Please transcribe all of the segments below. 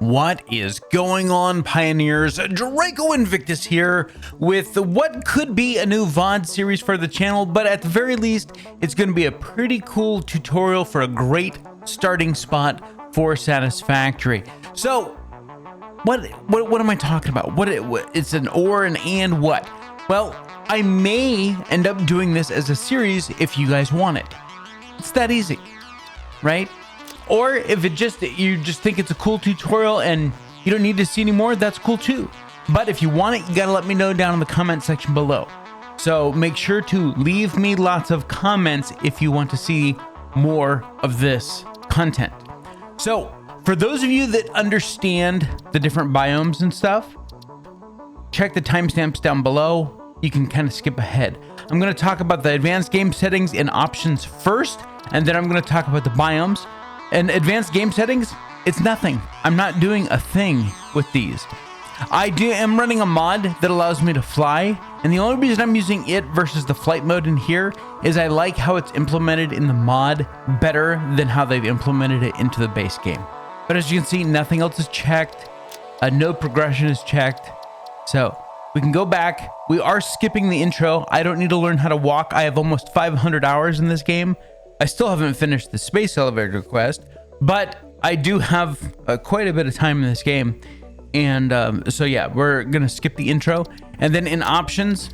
What is going on, pioneers? Draco Invictus here with what could be a new VOD series for the channel, but at the very least, it's going to be a pretty cool tutorial for a great starting spot for Satisfactory. So, what am I talking about? It's an or, an and what? Well, I may end up doing this as a series if you guys want it. It's that easy, right? Or if you just think it's a cool tutorial and you don't need to see any more, that's cool too. But if you want it, you gotta let me know down in the comment section below. So make sure to leave me lots of comments if you want to see more of this content. So for those of you that understand the different biomes and stuff, check the timestamps down below. You can kind of skip ahead. I'm gonna talk about the advanced game settings and options first, and then I'm gonna talk about the biomes. And advanced game settings, it's nothing. I'm not doing a thing with these. I am running a mod that allows me to fly, and the only reason I'm using it versus the flight mode in here is I like how it's implemented in the mod better than how they've implemented it into the base game. But as you can see, nothing else is checked. No progression is checked. So we can go back. We are skipping the intro. I don't need to learn how to walk. I have almost 500 hours in this game. I still haven't finished the space elevator quest, but I do have quite a bit of time in this game. And so yeah, we're gonna skip the intro. And then in options,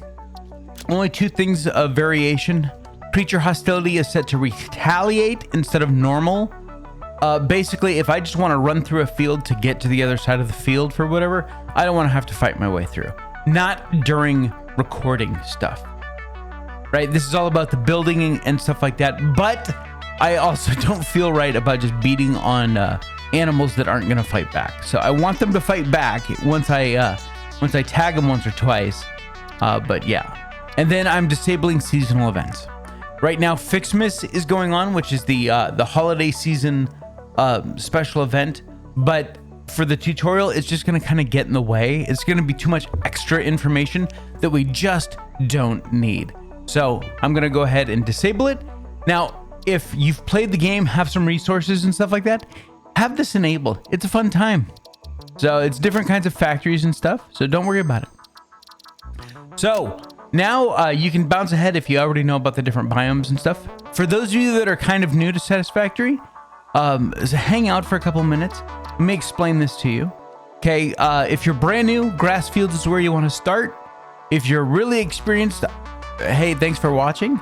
only two things of variation. Creature hostility is set to retaliate instead of normal. Basically, if I just want to run through a field to get to the other side of the field for whatever, I don't want to have to fight my way through. Not during recording stuff. Right, this is all about the building and stuff like that, but I also don't feel right about just beating on animals that aren't gonna fight back. So I want them to fight back once I tag them once or twice. But yeah, and then I'm disabling seasonal events. Right now, Fixmas is going on, which is the holiday season special event. But for the tutorial, it's just gonna kind of get in the way. It's gonna be too much extra information that we just don't need. So I'm gonna go ahead and disable it. Now, if you've played the game, have some resources and stuff like that, have this enabled. It's a fun time. So it's different kinds of factories and stuff, so don't worry about it. So now you can bounce ahead if you already know about the different biomes and stuff. For those of you that are kind of new to Satisfactory, hang out for a couple minutes. Let me explain this to you. Okay, if you're brand new, grass fields is where you wanna start. If you're really experienced, hey, thanks for watching.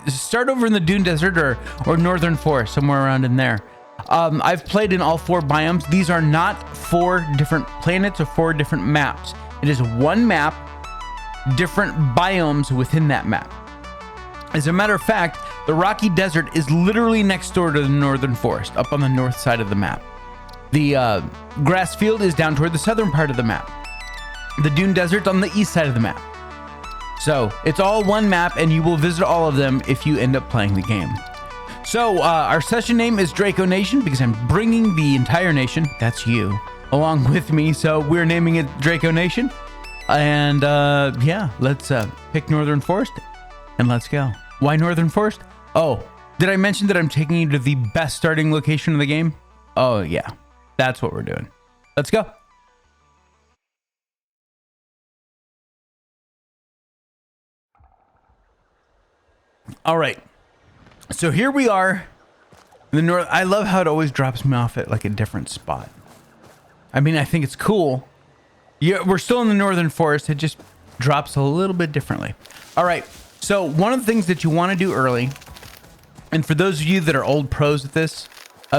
Start over in the Dune Desert or Northern Forest, somewhere around in there. I've played in all 4 biomes. These are not 4 different planets or 4 different maps. It is one map, different biomes within that map. As a matter of fact, the Rocky Desert is literally next door to the Northern Forest, up on the north side of the map. The grass field is down toward the southern part of the map. The Dune Desert on the east side of the map. So it's all one map, and you will visit all of them if you end up playing the game. So our session name is Draco Nation because I'm bringing the entire nation, that's you, along with me. So we're naming it Draco Nation. And yeah, let's pick Northern Forest and let's go. Why Northern Forest? Oh, did I mention that I'm taking you to the best starting location of the game? Oh yeah, that's what we're doing. Let's go. All right, so here we are in the north. I love how it always drops me off at like a different spot. I mean, I think it's cool. Yeah, we're still in the Northern Forest. It just drops a little bit differently. All right, so one of the things that you want to do early, and for those of you that are old pros at this,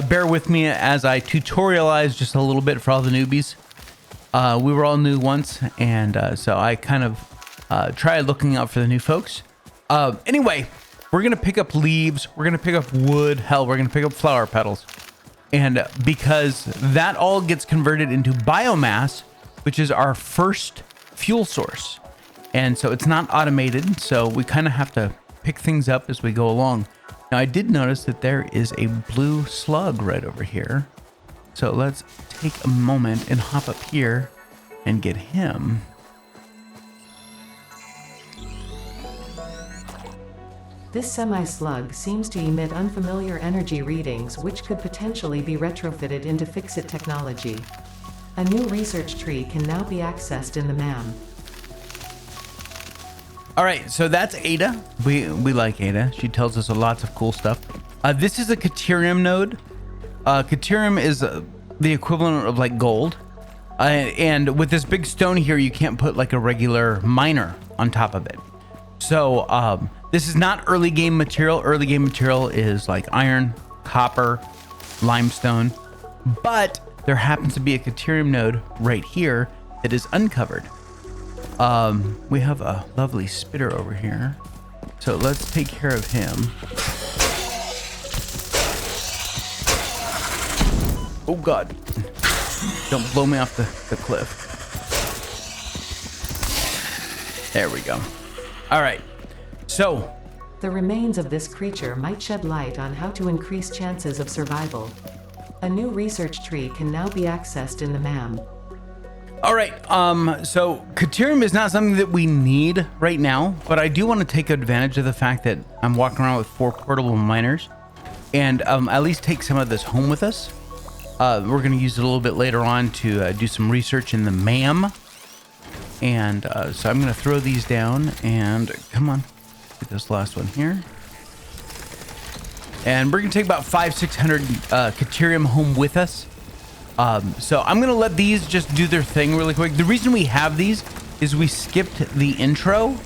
bear with me as I tutorialize just a little bit for all the newbies. We were all new once, and so I kind of tried looking out for the new folks. Anyway, we're going to pick up leaves. We're going to pick up wood. Hell, we're going to pick up flower petals. And because that all gets converted into biomass, which is our first fuel source. And so it's not automated. So we kind of have to pick things up as we go along. Now, I did notice that there is a blue slug right over here. So let's take a moment and hop up here and get him. This semi-slug seems to emit unfamiliar energy readings which could potentially be retrofitted into Fix-It technology. A new research tree can now be accessed in the MAM. All right, so that's Ada. We like Ada. She tells us lots of cool stuff. This is a Caterium node. Caterium is the equivalent of like gold. And with this big stone here, you can't put like a regular miner on top of it. So this is not early game material. Early game material is like iron, copper, limestone. But there happens to be a Caterium node right here that is uncovered. We have a lovely spitter over here. So let's take care of him. Oh God. Don't blow me off the cliff. There we go. All right. So the remains of this creature might shed light on how to increase chances of survival. A new research tree can now be accessed in the MAM. all right, so Caterium is not something that we need right now, but I do want to take advantage of the fact that I'm walking around with 4 portable miners and at least take some of this home with us. We're going to use it a little bit later on to do some research in the MAM. And so I'm going to throw these down and come on, get this last one here. And we're going to take about 500-600 Caterium home with us. So I'm going to let these just do their thing really quick. The reason we have these is we skipped the intro.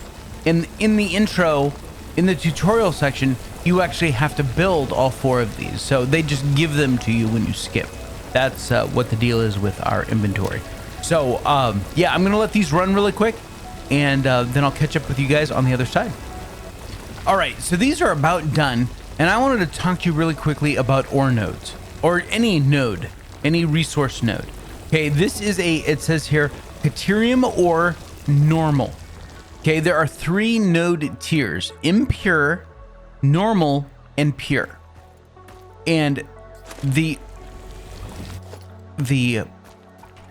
In the intro, in the tutorial section, you actually have to build all 4 of these. So they just give them to you when you skip. That's what the deal is with our inventory. So yeah, I'm going to let these run really quick, and then I'll catch up with you guys on the other side. All right, so these are about done, and I wanted to talk to you really quickly about ore nodes, or any node, any resource node. Okay, this is it says here, Caterium or normal. Okay, there are 3 node tiers: impure, normal, and pure. And the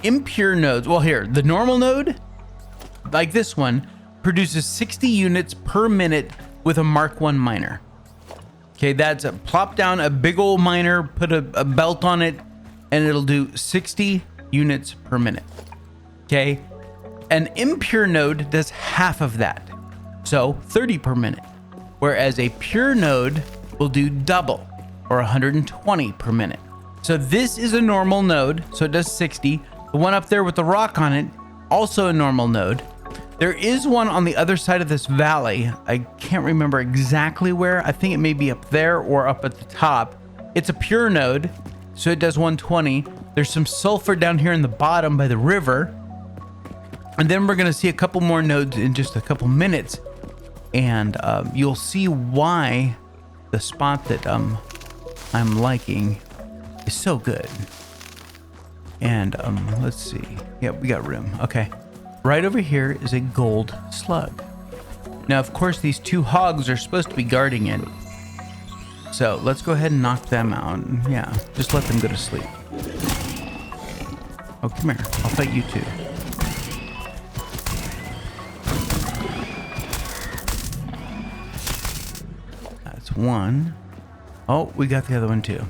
impure nodes, well here, the normal node, like this one, produces 60 units per minute with a Mark 1 miner. Okay, that's plop down a big old miner, put a belt on it, and it'll do 60 units per minute. Okay, an impure node does half of that, so 30 per minute, whereas a pure node will do double, or 120 per minute. So this is a normal node, so it does 60. The one up there with the rock on it, also a normal node. There is one on the other side of this valley. I can't remember exactly where. I think it may be up there or up at the top. It's a pure node, so it does 120. There's some sulfur down here in the bottom by the river. And then we're gonna see a couple more nodes in just a couple minutes. And you'll see why the spot that I'm liking is so good. And let's see. Yep, we got room. Okay. Right over here is a gold slug. Now, of course, these 2 hogs are supposed to be guarding it. So let's go ahead and knock them out. Yeah, just let them go to sleep. Oh, come here. I'll fight you too. That's 1. Oh, we got the other one too.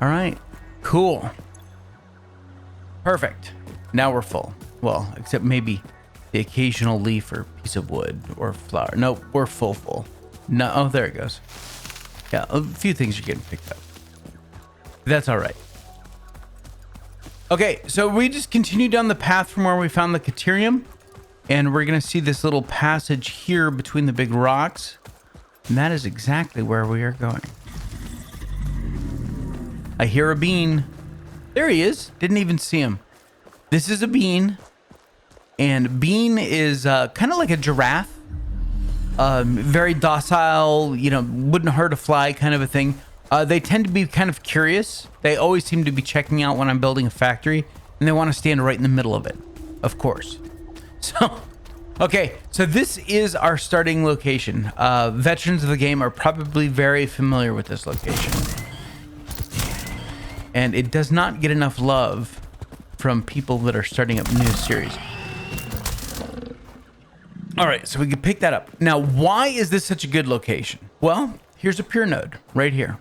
All right, cool. Perfect. Now we're full. Well, except maybe the occasional leaf or piece of wood or flower. Nope, we're full. No, oh, there it goes. Yeah, a few things are getting picked up. That's all right. Okay, so we just continue down the path from where we found the Caterium, and we're gonna see this little passage here between the big rocks, and that is exactly where we are going. I hear a bean. There he is. Didn't even see him. This is a bean, and bean is kind of like a giraffe. Very docile, you know, wouldn't hurt a fly kind of a thing. They tend to be kind of curious. They always seem to be checking out when I'm building a factory, and they want to stand right in the middle of it, of course. So, okay, so this is our starting location. Veterans of the game are probably very familiar with this location. And it does not get enough love from people that are starting up new series. All right, so we can pick that up. Now, why is this such a good location? Well, here's a pure node right here.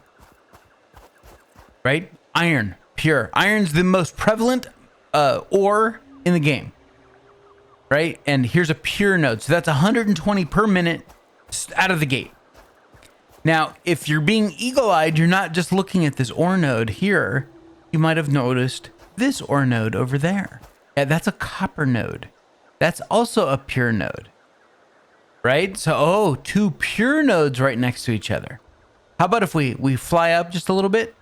Right? Iron, pure. Iron's the most prevalent ore in the game, right? And here's a pure node. So that's 120 per minute out of the gate. Now, if you're being eagle-eyed, you're not just looking at this ore node here. You might have noticed this ore node over there. Yeah, that's a copper node. That's also a pure node, right? So, oh, two pure nodes right next to each other. How about if we fly up just a little bit?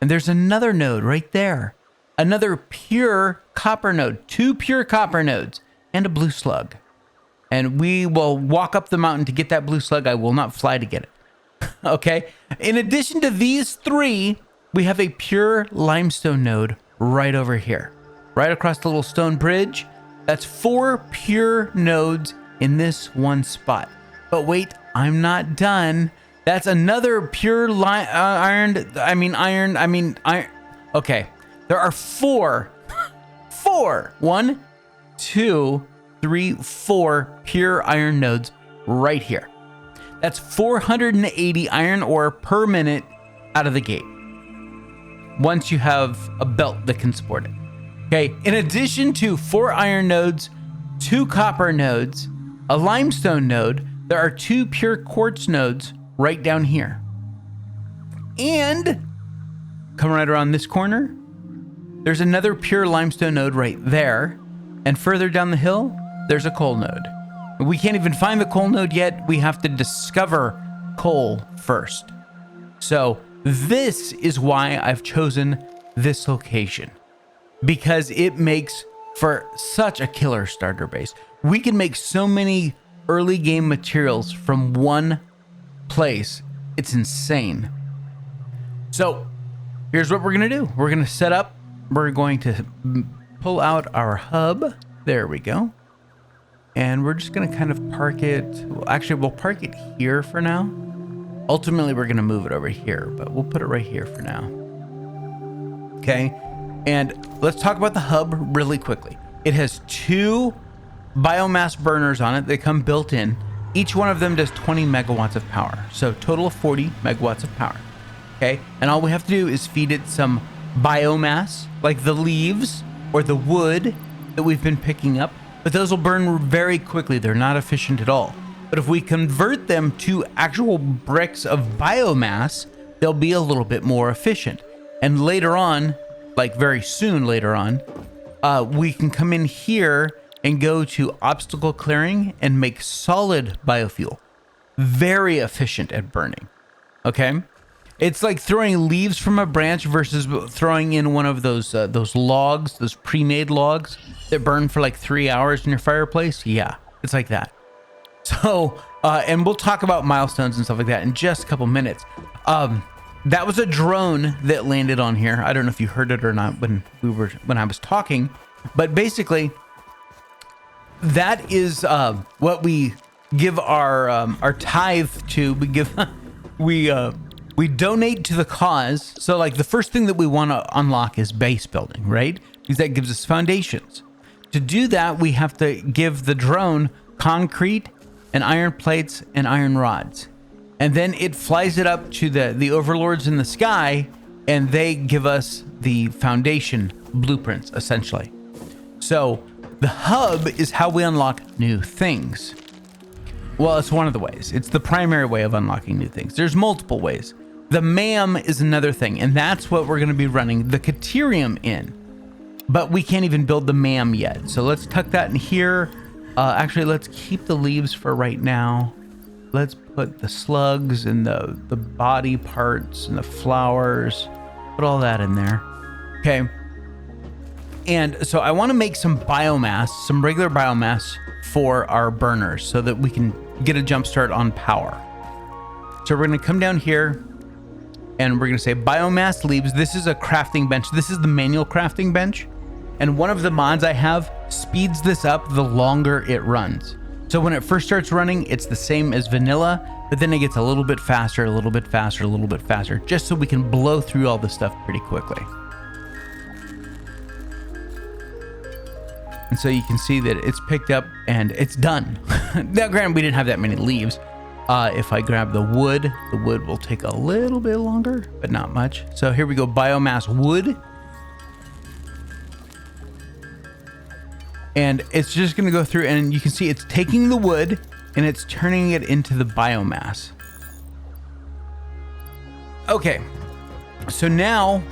And there's another node right there. Another pure copper node. Two pure copper nodes and a blue slug. And we will walk up the mountain to get that blue slug. I will not fly to get it. Okay. In addition to these three, we have a pure limestone node right over here, right across the little stone bridge. That's 4 pure nodes in this one spot. But wait, I'm not done. That's another pure iron. Okay. There are 4. 1, 2, 3, 4 pure iron nodes right here. That's 480 iron ore per minute out of the gate, once you have a belt that can support it. Okay, in addition to 4 iron nodes, 2 copper nodes, a limestone node, there are 2 pure quartz nodes right down here. And come right around this corner, there's another pure limestone node right there. And further down the hill, there's a coal node. We can't even find the coal node yet. We have to discover coal first. So this is why I've chosen this location, because it makes for such a killer starter base. We can make so many early game materials from one place. It's insane. So here's what we're going to do. We're going to set up. We're going to pull out our hub. There we go. And we're just going to kind of park it. Well, actually, we'll park it here for now. Ultimately, we're going to move it over here, but we'll put it right here for now. Okay. And let's talk about the hub really quickly. It has 2 biomass burners on it. They come built in. Each one of them does 20 megawatts of power. So total of 40 megawatts of power. Okay. And all we have to do is feed it some biomass, like the leaves or the wood that we've been picking up. But those will burn very quickly. They're not efficient at all. But if we convert them to actual bricks of biomass, they'll be a little bit more efficient. And later on, like very soon later on, we can come in here and go to obstacle clearing and make solid biofuel. Very efficient at burning. Okay? It's like throwing leaves from a branch versus throwing in one of those logs, those pre-made logs that burn for like 3 hours in your fireplace. Yeah, it's like that. So, and we'll talk about milestones and stuff like that in just a couple minutes. That was a drone that landed on here. I don't know if you heard it or not when I was talking, but basically that is what we give our tithe to. We donate to the cause. So like the first thing that we want to unlock is base building, right? Because that gives us foundations. To do that, we have to give the drone concrete and iron plates and iron rods. And then it flies it up to the overlords in the sky, and they give us the foundation blueprints, essentially. So the hub is how we unlock new things. Well, it's one of the ways. It's the primary way of unlocking new things. There's multiple ways. The MAM is another thing, and that's what we're going to be running the Caterium in. But we can't even build the MAM yet. So let's tuck that in here. Actually, let's keep the leaves for right now. Let's put the slugs and the body parts and the flowers. Put all that in there. Okay. And so I want to make some biomass, some regular biomass for our burners so that we can get a jump start on power. So we're going to come down here and we're going to say biomass leaves. This is a crafting bench. This is the manual crafting bench. And one of the mods I have speeds this up the longer it runs. So when it first starts running, it's the same as vanilla, but then it gets a little bit faster, a little bit faster, a little bit faster, just so we can blow through all this stuff pretty quickly. And so you can see that it's picked up and it's done. Now, granted, we didn't have that many leaves. If I grab the wood will take a little bit longer, but not much. So here we go, biomass wood. And it's just going to go through, and you can see it's taking the wood and it's turning it into the biomass. Okay, so now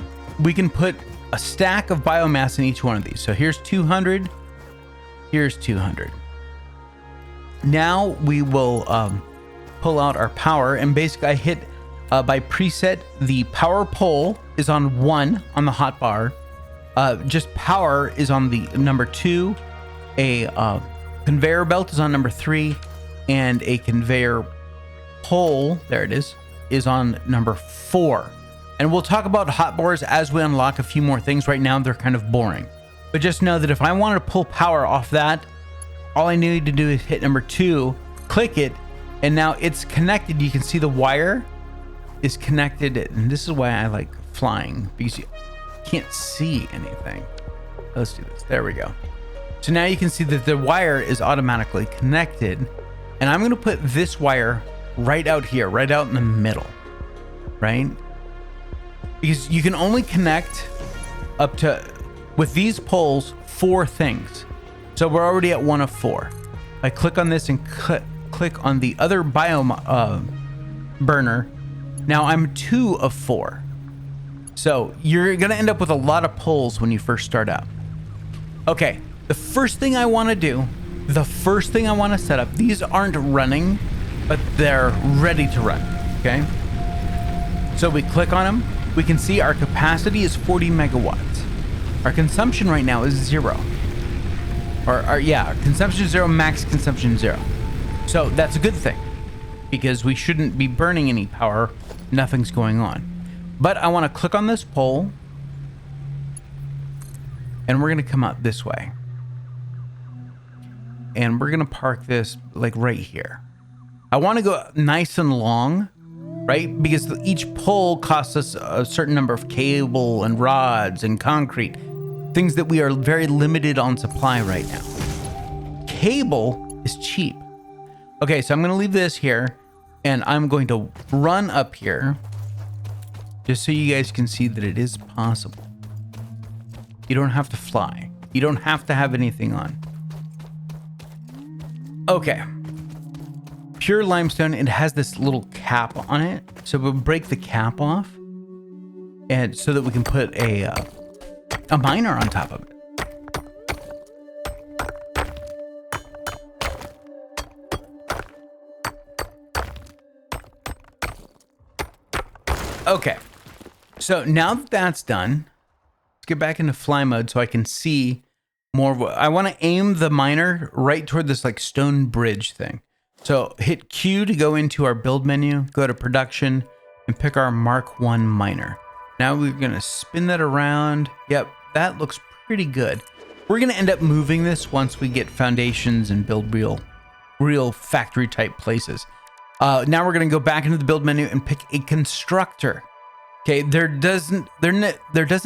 we can put a stack of biomass in each one of these. So here's 200, here's 200. Now we will pull out our power, and basically I hit by preset, the power pole is on 1 on the hot bar. Just power is on the number 2. A conveyor belt is on number 3, and a conveyor pole, there it is on number 4. And we'll talk about hotbars as we unlock a few more things. Right now, they're kind of boring. But just know that if I wanted to pull power off that, all I need to do is hit number 2, click it, and now it's connected. You can see the wire is connected, and this is why I like flying, because you can't see anything. Let's do this. There we go. So now you can see that the wire is automatically connected, and I'm going to put this wire right out here, right out in the middle, right? Because you can only connect up to, with these poles, 4 things. So we're already at 1 of 4. I click on this and click on the other biome burner. Now I'm 2 of 4. So you're going to end up with a lot of poles when you first start out. Okay, the first thing I want to do, the first thing I want to set up, these aren't running, but they're ready to run, okay? So we click on them. We can see our capacity is 40 megawatts. Our consumption right now is 0. Our consumption is 0, max consumption 0. So that's a good thing, because we shouldn't be burning any power. Nothing's going on. But I want to click on this pole, and we're going to come out this way. And we're going to park this like right here. I want to go nice and long, right? Because each pole costs us a certain number of cable and rods and concrete, things that we are very limited on supply right now. Cable is cheap. Okay, so I'm going to leave this here, and I'm going to run up here just so you guys can see that it is possible. You don't have to fly. You don't have to have anything on. Okay. Pure limestone, it has this little cap on it. So we'll break the cap off, and so that we can put a miner on top of it. Okay. So now that that's done, let's get back into fly mode so I can see more of what I want to aim the miner right toward this like stone bridge thing. So hit Q to go into our build menu, go to production, and pick our Mark 1 miner. Now we're going to spin that around. Yep, that looks pretty good. We're going to end up moving this once we get foundations and build real factory type places. Now we're going to go back into the build menu and pick a constructor. Okay, there doesn't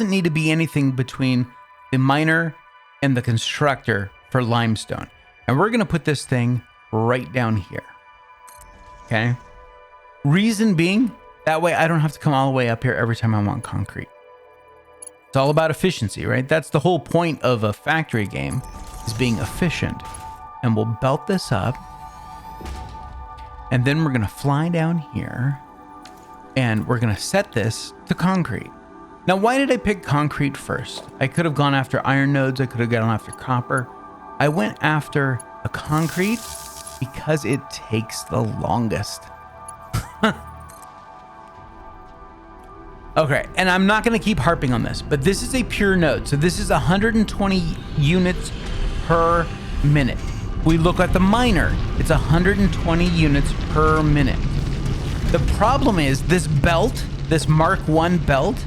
need to be anything between the miner and the constructor for limestone. And we're going to put this thing right down here. Okay. Reason being, that way I don't have to come all the way up here every time I want concrete. It's all about efficiency, right? That's the whole point of a factory game, is being efficient. And we'll belt this up. And then we're going to fly down here, and we're going to set this to concrete. Now, why did I pick concrete first? I could have gone after iron nodes. I could have gone after copper. I went after a concrete because it takes the longest. Okay, and I'm not going to keep harping on this, but this is a pure node. So this is 120 units per minute. We look at the miner, it's 120 units per minute. The problem is this belt, this Mark 1 belt,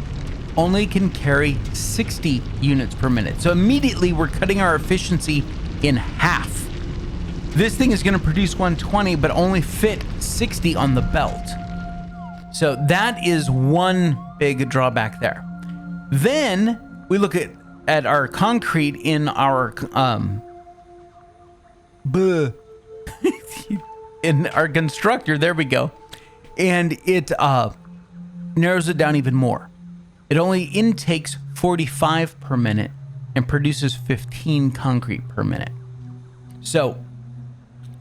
only can carry 60 units per minute. So immediately we're cutting our efficiency in half. This thing is going to produce 120, but only fit 60 on the belt. So that is one big drawback there. Then we look at our concrete in our in our constructor. There we go. And it narrows it down even more. It only intakes 45 per minute and produces 15 concrete per minute. So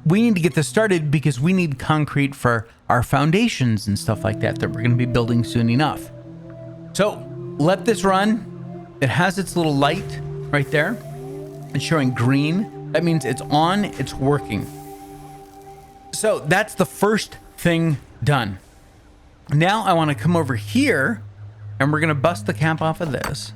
we need to get this started because we need concrete for our foundations and stuff like that we're going to be building soon enough. So let this run. It has its little light right there. It's showing green. That means it's on, it's working. So that's the first thing done. Now I want to come over here and we're going to bust the cap off of this.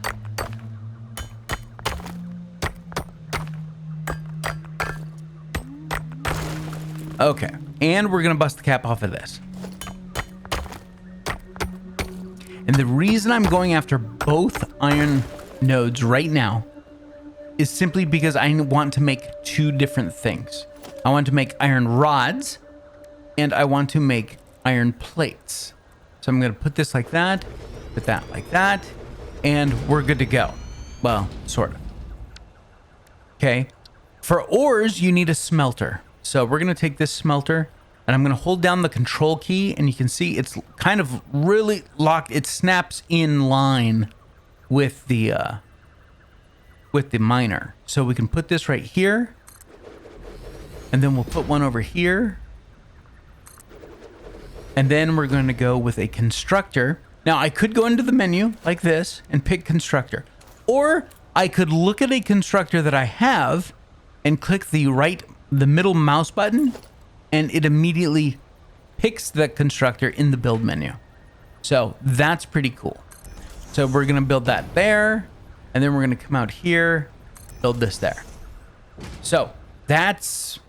Okay, and we're going to bust the cap off of this. And the reason I'm going after both iron nodes right now is simply because I want to make two different things. I want to make iron rods and I want to make iron plates. So I'm going to put this like that, put that like that, and we're good to go. Well, sort of. Okay. For ores, you need a smelter. So we're going to take this smelter and I'm going to hold down the control key and you can see it's kind of really locked. It snaps in line with the miner. So we can put this right here and then we'll put one over here. And then we're going to go with a constructor. Now I could go into the menu like this and pick constructor, or I could look at a constructor that I have and click the middle mouse button and it immediately picks the constructor in the build menu. So that's pretty cool. So we're going to build that there and then we're going to come out here, build this there. So that's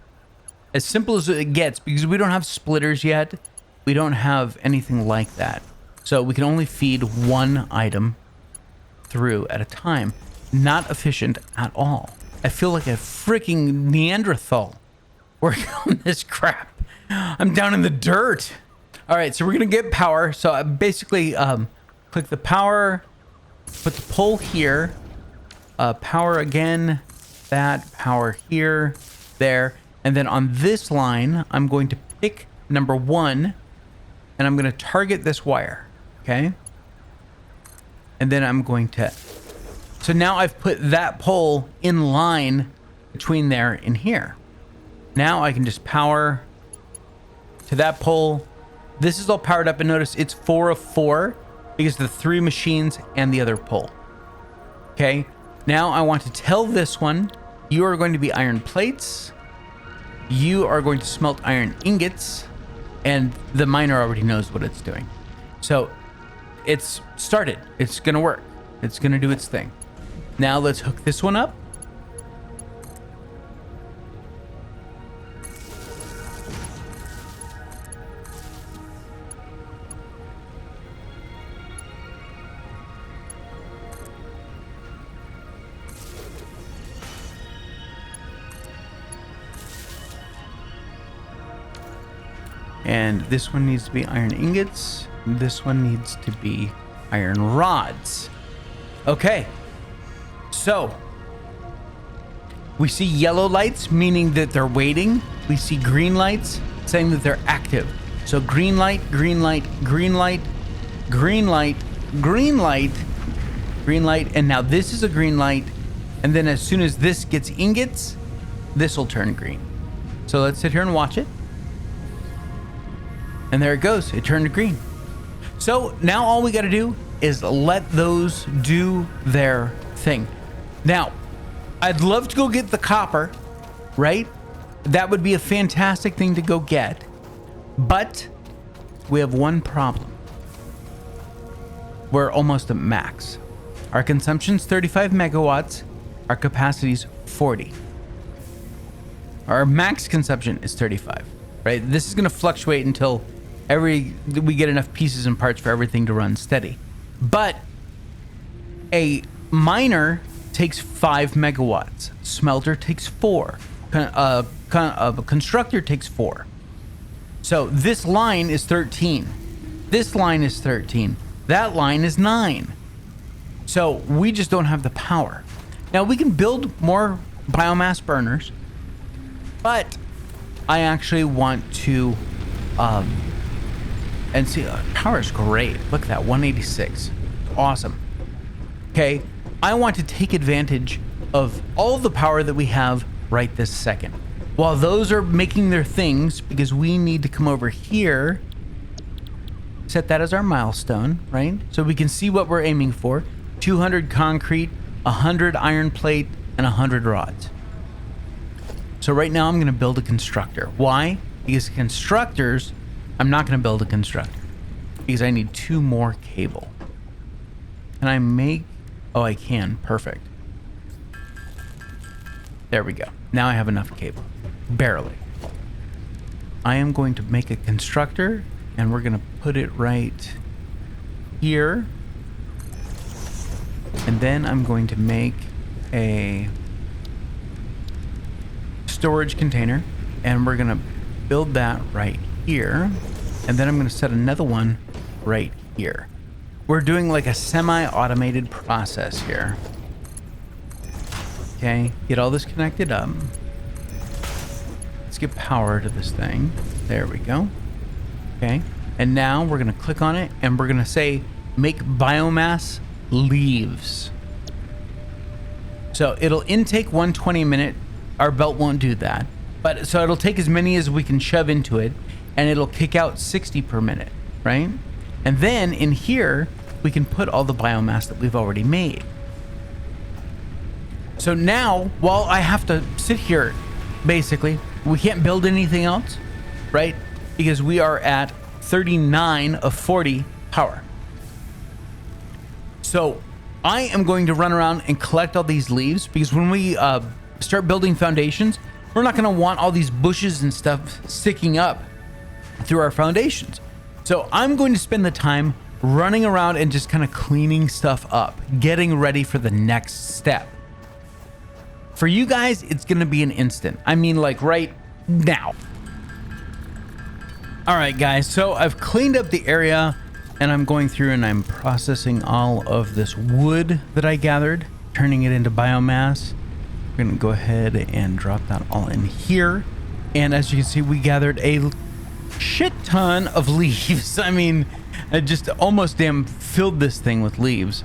as simple as it gets because we don't have splitters yet. We don't have anything like that. So we can only feed one item through at a time. Not efficient at all. I feel like a freaking Neanderthal working on this crap. I'm down in the dirt. All right, so we're gonna get power. So I basically click the power, put the pole here, power again, that power here, there. And then on this line, I'm going to pick number 1 and I'm gonna target this wire, okay? And then I'm going to, so now I've put that pole in line between there and here. Now I can just power to that pole. This is all powered up and notice it's 4 of 4 because of the 3 machines and the other pole. Okay, now I want to tell this one, you are going to be iron plates. You are going to smelt iron ingots, and the miner already knows what it's doing. So it's started. It's gonna work. It's gonna do its thing. Now let's hook this one up. And this one needs to be iron ingots. This one needs to be iron rods. Okay. So we see yellow lights, meaning that they're waiting. We see green lights saying that they're active. So green light, green light, green light, green light, green light, green light. And now this is a green light. And then as soon as this gets ingots, this will turn green. So let's sit here and watch it. And there it goes. It turned green. So now all we got to do is let those do their thing. Now, I'd love to go get the copper, right? That would be a fantastic thing to go get. But we have one problem. We're almost at max. Our consumption's 35 megawatts. Our capacity's 40. Our max consumption is 35, right? This is going to fluctuate until we get enough pieces and parts for everything to run steady. But a miner takes 5 megawatts. Smelter takes 4. A constructor takes 4. So this line is 13. This line is 13. That line is 9. So we just don't have the power. Now we can build more biomass burners, but I actually want to and see, power is great. Look at that, 186. Awesome. Okay, I want to take advantage of all the power that we have right this second. While those are making their things, because we need to come over here, set that as our milestone, right? So we can see what we're aiming for. 200 concrete, 100 iron plate, and 100 rods. So right now I'm going to build a constructor. Why? Because constructors, I'm not going to build a constructor because I need 2 more cable. Can I make, oh, I can, perfect. There we go. Now I have enough cable, barely. I am going to make a constructor and we're going to put it right here. And then I'm going to make a storage container and we're going to build that right here. And then I'm going to set another one right here. We're doing like a semi-automated process here. Okay, get all this connected up. Let's get power to this thing. There we go. Okay, and now we're going to click on it and we're going to say make biomass leaves. So it'll intake 120 a minute. Our belt won't do that, but so it'll take as many as we can shove into it and it'll kick out 60 per minute, right? And then in here we can put all the biomass that we've already made. So now while I have to sit here, basically we can't build anything else, right? Because we are at 39 of 40 power. So I am going to run around and collect all these leaves because when we start building foundations, we're not going to want all these bushes and stuff sticking up through our foundations. So I'm going to spend the time running around and just kind of cleaning stuff up, getting ready for the next step. For you guys, it's going to be an instant. I mean, like right now. All right, guys. So I've cleaned up the area. And I'm going through and I'm processing all of this wood that I gathered, turning it into biomass. We're going to go ahead and drop that all in here. And as you can see, we gathered a shit ton of leaves. I mean, I just almost damn filled this thing with leaves.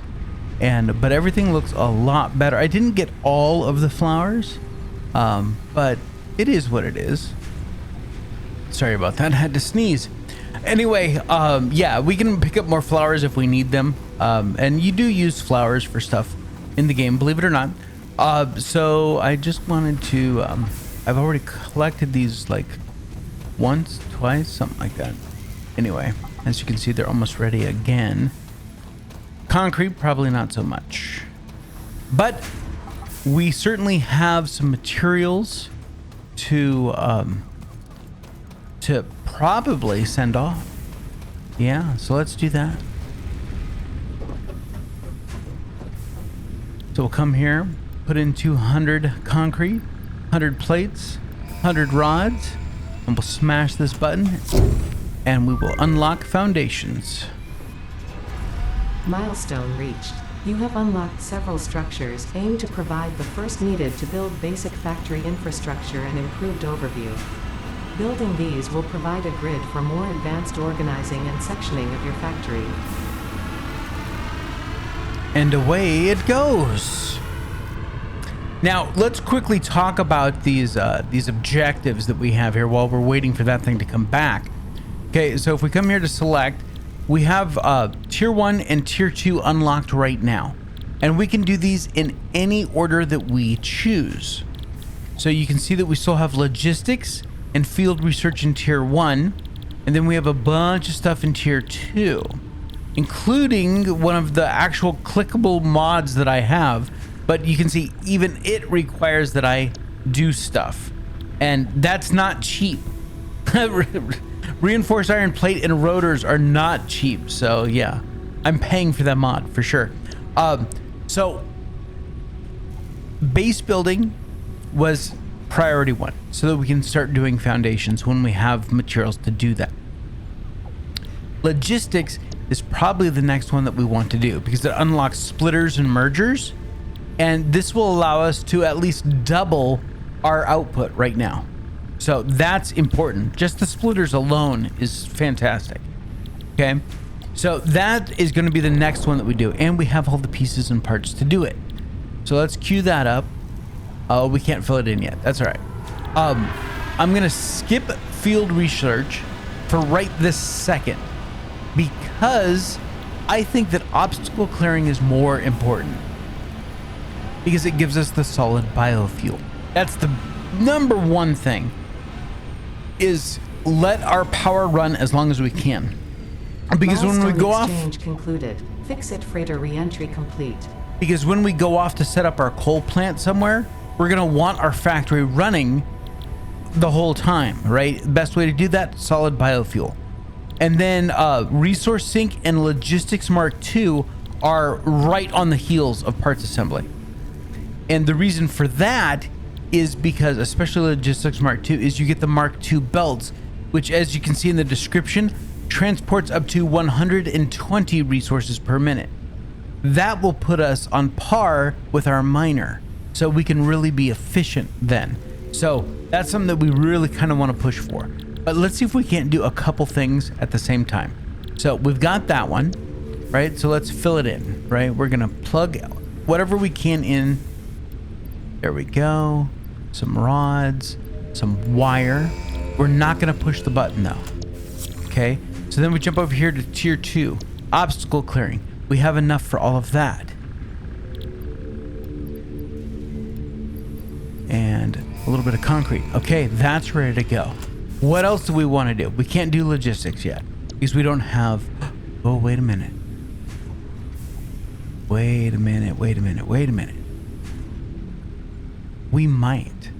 But everything looks a lot better. I didn't get all of the flowers, but it is what it is. Sorry about that. I had to sneeze. Anyway, yeah, we can pick up more flowers if we need them. And you do use flowers for stuff in the game, believe it or not. So I just wanted to, I've already collected these like once, twice, something like that. Anyway, as you can see, they're almost ready again. Concrete, probably not so much. But we certainly have some materials to probably send off. Yeah, so let's do that. So we'll come here, put in 200 concrete, 100 plates, 100 rods, and we'll smash this button and we will unlock foundations. Milestone reached. You have unlocked several structures aimed to provide the first needed to build basic factory infrastructure and improved overview. Building these will provide a grid for more advanced organizing and sectioning of your factory. And away it goes. Now, let's quickly talk about these objectives that we have here while we're waiting for that thing to come back. Okay, so if we come here to select, we have tier 1 and tier 2 unlocked right now. And we can do these in any order that we choose. So you can see that we still have logistics and field research in tier 1. And then we have a bunch of stuff in tier 2, including one of the actual clickable mods that I have. But you can see even it requires that I do stuff. And that's not cheap. Reinforced iron plate and rotors are not cheap. So yeah, I'm paying for that mod for sure. So base building was priority 1 so that we can start doing foundations when we have materials to do that. Logistics is probably the next one that we want to do because it unlocks splitters and mergers. And this will allow us to at least double our output right now. So that's important. Just the splitters alone is fantastic. Okay. So that is going to be the next one that we do. And we have all the pieces and parts to do it. So let's queue that up. Oh, we can't fill it in yet. That's all right. I'm going to skip field research for right this second because I think that obstacle clearing is more important because it gives us the solid biofuel. That's the number one thing, is let our power run as long as we can. Because when we go off, concluded. Fix-it freighter re-entry complete. Because when we go off to set up our coal plant somewhere, we're gonna want our factory running the whole time, right? Best way to do that, solid biofuel. And then resource sink and logistics Mark II are right on the heels of parts assembly. And the reason for that is because, especially logistics Mark II, is you get the Mark II belts, which, as you can see in the description, transports up to 120 resources per minute. That will put us on par with our miner, so we can really be efficient then. So that's something that we really kind of want to push for. But let's see if we can't do a couple things at the same time. So we've got that one, right? So let's fill it in, right? We're gonna plug whatever we can in. There we go. Some rods, some wire. We're not gonna push the button though. Okay, so then we jump over here to tier 2, obstacle clearing. We have enough for all of that. And a little bit of concrete. Okay, that's ready to go. What else do we want to do? We can't do logistics yet because we don't have... Oh, wait a minute. Wait a minute, wait a minute, wait a minute. We might.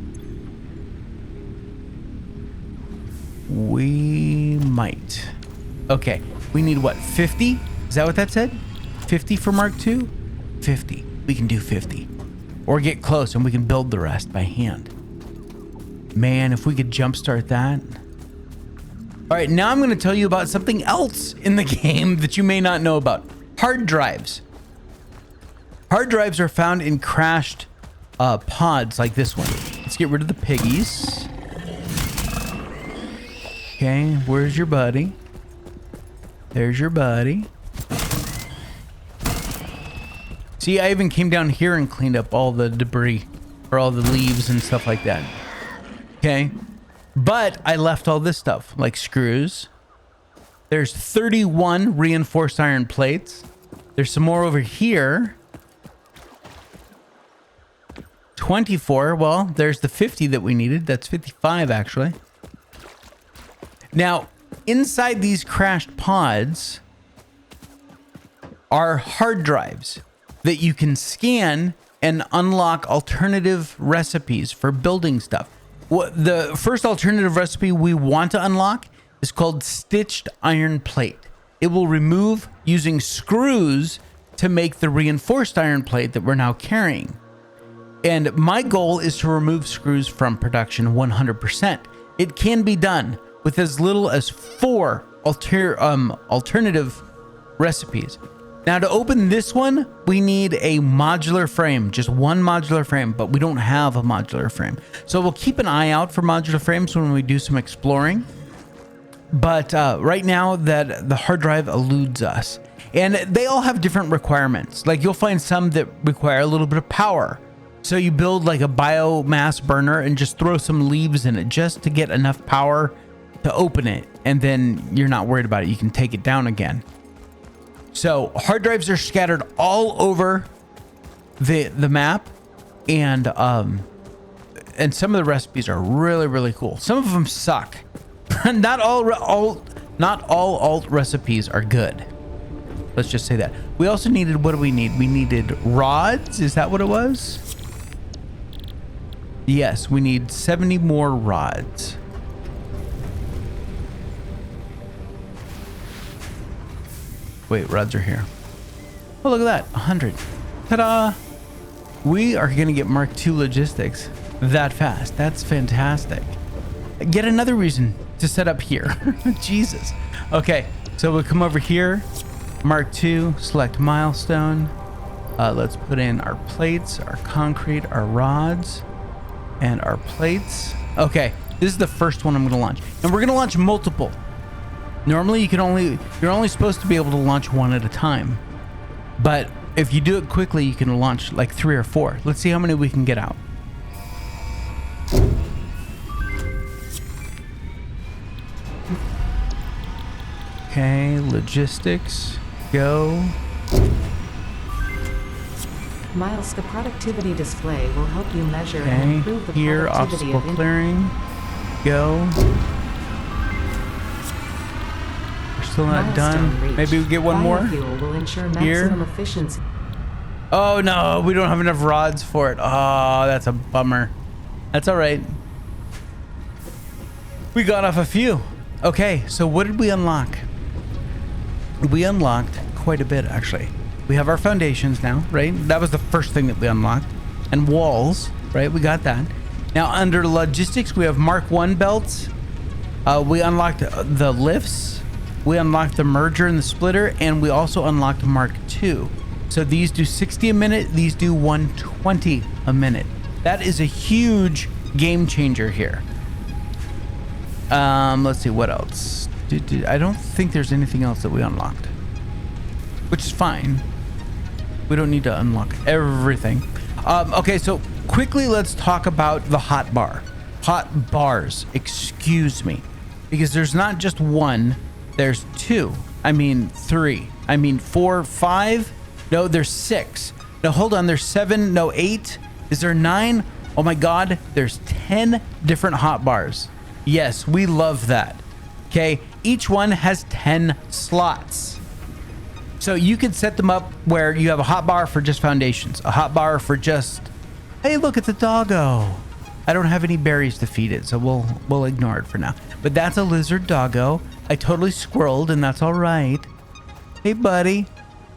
We might. Okay, we need what, 50? Is that what that said? 50 for Mark II? 50. We can do 50. Or get close and we can build the rest by hand. Man, if we could jumpstart that. All right, now I'm going to tell you about something else in the game that you may not know about. Hard drives. Hard drives are found in crashed pods like this one. Let's get rid of the piggies. Okay, where's your buddy? There's your buddy. See, I even came down here and cleaned up all the debris or all the leaves and stuff like that. Okay, but I left all this stuff like screws. There's 31 reinforced iron plates. There's some more over here. 24. Well, there's the 50 that we needed. That's 55 actually. Now, inside these crashed pods are hard drives that you can scan and unlock alternative recipes for building stuff. The first alternative recipe we want to unlock is called stitched iron plate. It will remove using screws to make the reinforced iron plate that we're now carrying. And my goal is to remove screws from production 100%. It can be done with as little as 4 alternative recipes. Now to open this one, we need a modular frame, just one modular frame, but we don't have a modular frame. So we'll keep an eye out for modular frames when we do some exploring. But right now that the hard drive eludes us, and they all have different requirements. Like you'll find some that require a little bit of power. So you build like a biomass burner and just throw some leaves in it just to get enough power to open it. And then you're not worried about it. You can take it down again. So hard drives are scattered all over the map, and some of the recipes are really, really cool. Some of them suck. Not all alt recipes are good. Let's just say that. We also needed, what do we need? We needed rods. Is that what it was? Yes, we need 70 more rods. Wait, rods are here. Oh, look at that, 100. Ta-da! We are gonna get Mark II logistics that fast. That's fantastic. Get another reason to set up here. Jesus. Okay, so we'll come over here, Mark II, select milestone. Let's put in our plates, our concrete, our rods, and our plates. Okay, this is the first one I'm gonna launch. And we're gonna launch multiple. Normally you're only supposed to be able to launch one at a time. But if you do it quickly, you can launch like 3 or 4. Let's see how many we can get out. Okay, logistics, go. Miles, the productivity display will help you measure and Okay, improve the here, productivity obstacle of clearing, go. We're still not Milestone done. reached. Maybe we get one more. Biofuel will ensure Here. maximum efficiency. Oh no, we don't have enough rods for it. Oh, that's a bummer. That's all right. We got off a few. Okay, so what did we unlock? We unlocked quite a bit, actually. We have our foundations now, right? That was the first thing that we unlocked. And walls, right? We got that. Now, under logistics, we have Mark 1 belts. We unlocked the lifts. We unlocked the merger and the splitter. And we also unlocked Mark 2. So these do 60 a minute. These do 120 a minute. That is a huge game changer here. Let's see, what else? I don't think there's anything else that we unlocked, which is fine. We don't need to unlock everything. Okay, so quickly let's talk about the hot bars, excuse me, because there's not just one, there's 2. I mean 3. I mean 4, 5. No, there's 6. No, hold on, there's 7. No, 8. Is there 9? Oh my God, there's 10 different hot bars. Yes, we love that. Okay, each one has 10 slots. So you can set them up where you have a hot bar for just foundations, a hot bar for just, hey, look at the doggo. I don't have any berries to feed it, so we'll ignore it for now. But that's a lizard doggo. I totally squirreled, and that's all right. Hey, buddy.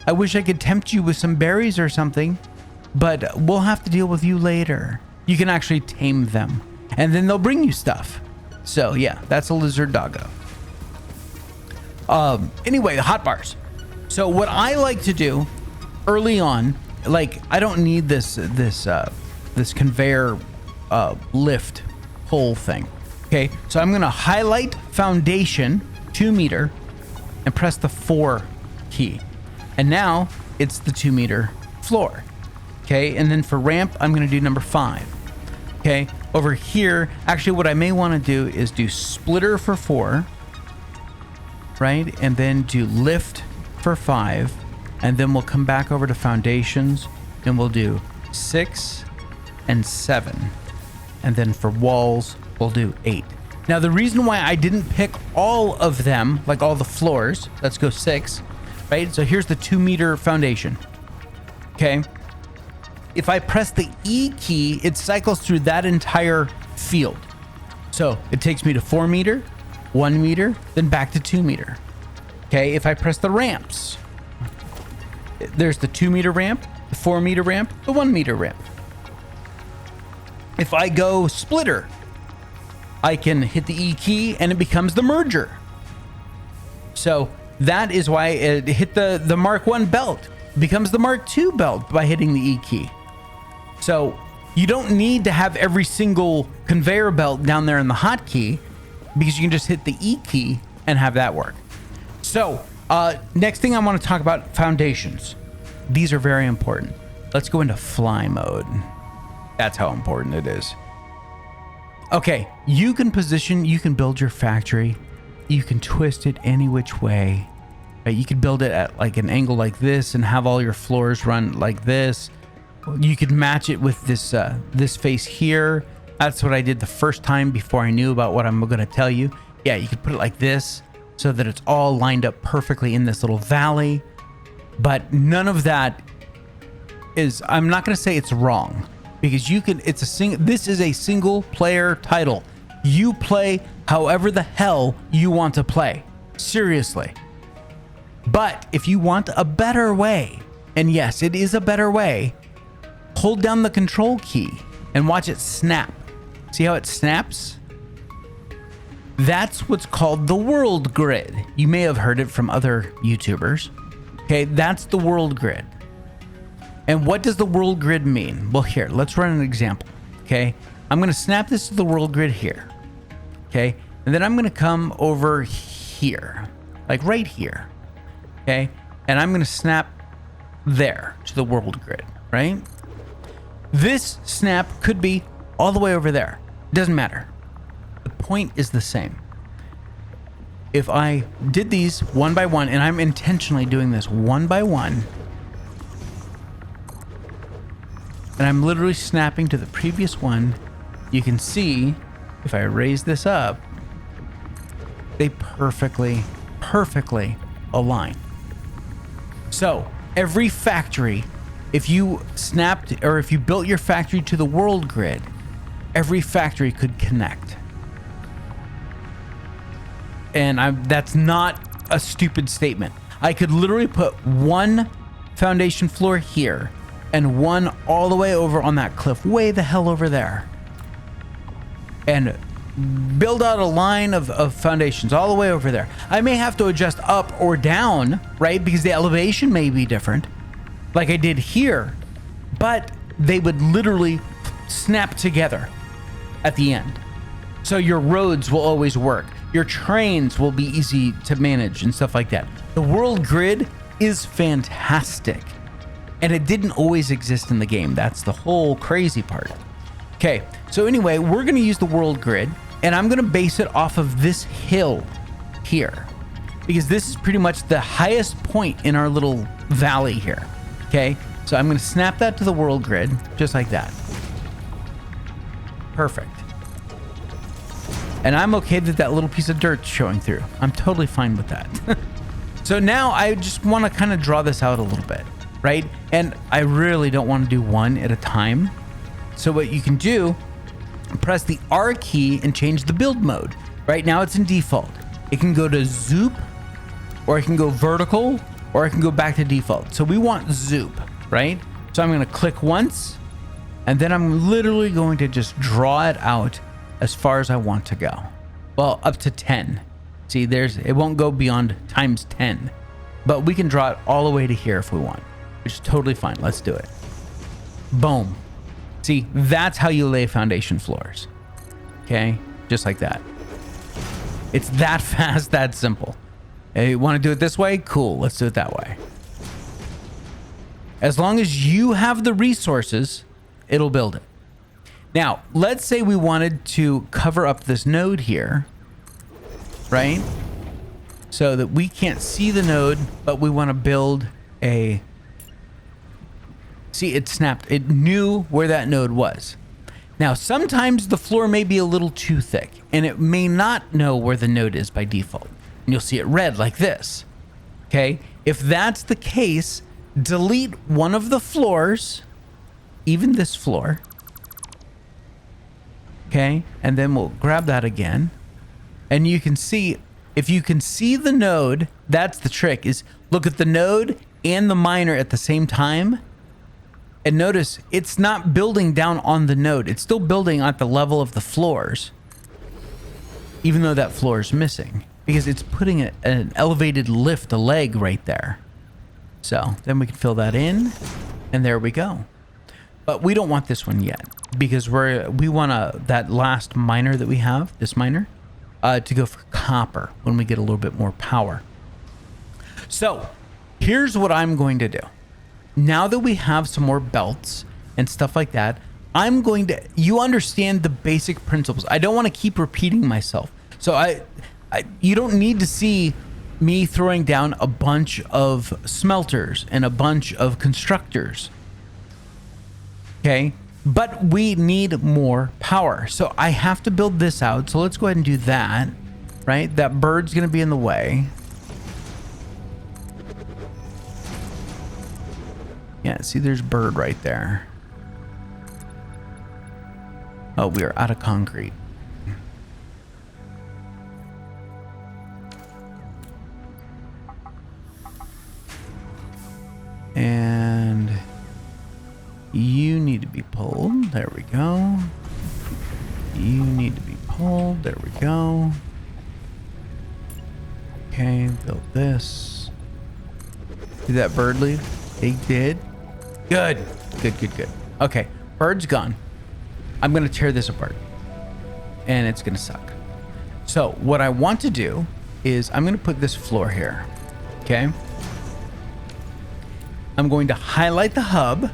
I wish I could tempt you with some berries or something, but we'll have to deal with you later. You can actually tame them, and then they'll bring you stuff. So yeah, that's a lizard doggo. Anyway, the hot bars. So what I like to do early on, like I don't need this conveyor lift whole thing. Okay, so I'm gonna highlight foundation 2 meter and press the 4 key. And now it's the 2 meter floor. Okay, and then for ramp, I'm gonna do number 5. Okay, over here, actually what I may wanna do is do splitter for 4, right? And then do lift for 5, and then we'll come back over to foundations and we'll do 6 and 7. And then for walls, we'll do 8. Now the reason why I didn't pick all of them, like all the floors, let's go 6, right? So here's the 2 meter foundation. Okay. If I press the E key, it cycles through that entire field. So it takes me to 4 meter, 1 meter, then back to 2 meter. Okay, if I press the ramps, there's the 2 meter ramp, the 4 meter ramp, the 1 meter ramp. If I go splitter, I can hit the E key and it becomes the merger. So that is why it hit the Mark 1 belt, becomes the Mark 2 belt by hitting the E key. So you don't need to have every single conveyor belt down there in the hotkey, because you can just hit the E key and have that work. So next thing I want to talk about, foundations. These are very important. Let's go into fly mode. That's how important it is. Okay, you can position, you can build your factory. You can twist it any which way. Right? You could build it at like an angle like this and have all your floors run like this. You could match it with this face here. That's what I did the first time before I knew about what I'm going to tell you. Yeah, you could put it like this so that it's all lined up perfectly in this little valley. But none of that is, I'm not going to say it's wrong, because you can, this is a single player title. You play however the hell you want to play. Seriously. But if you want a better way, and yes, it is a better way, hold down the control key and watch it snap. See how it snaps? That's what's called the world grid. You may have heard it from other YouTubers. Okay, that's the world grid. And what does the world grid mean? Well, here, let's run an example. Okay, I'm going to snap this to the world grid here. Okay, and then I'm going to come over here. like right here. Okay. And I'm going to snap there to the world grid, right? This snap could be all the way over there. It doesn't matter. The point is the same. If I did these one by one, and I'm intentionally doing this one by one, and I'm literally snapping to the previous one, you can see if I raise this up, they perfectly align. So every factory, if you snapped or if you built your factory to the world grid, every factory could connect. And that's not a stupid statement. I could literally put one foundation floor here and one all the way over on that cliff, way the hell over there, and build out a line of foundations all the way over there. I may have to adjust up or down, right? Because the elevation may be different, like I did here, but they would literally snap together at the end. So your roads will always work. Your trains will be easy to manage and stuff like that. The world grid is fantastic. And it didn't always exist in the game. That's the whole crazy part. Okay, so anyway, we're going to use the world grid, and I'm going to base it off of this hill here, because this is pretty much the highest point in our little valley here. Okay, so I'm going to snap that to the world grid, just like that. Perfect. And I'm okay that that little piece of dirt's showing through. I'm totally fine with that. So now I just want to kind of draw this out a little bit, right? And I really don't want to do one at a time. So what you can do, press the R key and change the build mode. Right now it's in default. It can go to zoop, or it can go vertical, or it can go back to default. So we want zoop, right? So I'm going to click once, and then I'm literally going to just draw it out as far as I want to go. Well, up to 10. See, it won't go beyond times 10, but we can draw it all the way to here if we want, which is totally fine. Let's do it. Boom. See, that's how you lay foundation floors. Okay, just like that. It's that fast, that simple. Hey, you want to do it this way? Cool, let's do it that way. As long as you have the resources, it'll build it. Now, let's say we wanted to cover up this node here, right? So that we can't see the node, but we want to build a... See, it snapped. It knew where that node was. Now, sometimes the floor may be a little too thick, and it may not know where the node is by default. And you'll see it red like this. Okay? If that's the case, delete one of the floors, even this floor. Okay? And then we'll grab that again. And you can see, if you can see the node, that's the trick, is look at the node and the miner at the same time. And notice it's not building down on the node. It's still building at the level of the floors, even though that floor is missing, because it's putting an elevated lift, a leg right there. So then we can fill that in, and there we go. But we don't want this one yet, because we want that last miner that we have, this miner, to go for copper when we get a little bit more power. So here's what I'm going to do. Now that we have some more belts and stuff like that, I'm going to, you understand the basic principles. I don't want to keep repeating myself. So you don't need to see me throwing down a bunch of smelters and a bunch of constructors. Okay. But we need more power. So I have to build this out. So let's go ahead and do that, right? That bird's going to be in the way. Yeah, see, there's bird right there. Oh, we are out of concrete. And you need to be pulled. There we go. You need to be pulled. There we go. Okay, build this. Did that bird leave? They did. Good. Good. Okay, bird's gone. I'm going to tear this apart, and it's going to suck. So what I want to do is I'm going to put this floor here. Okay. I'm going to highlight the hub.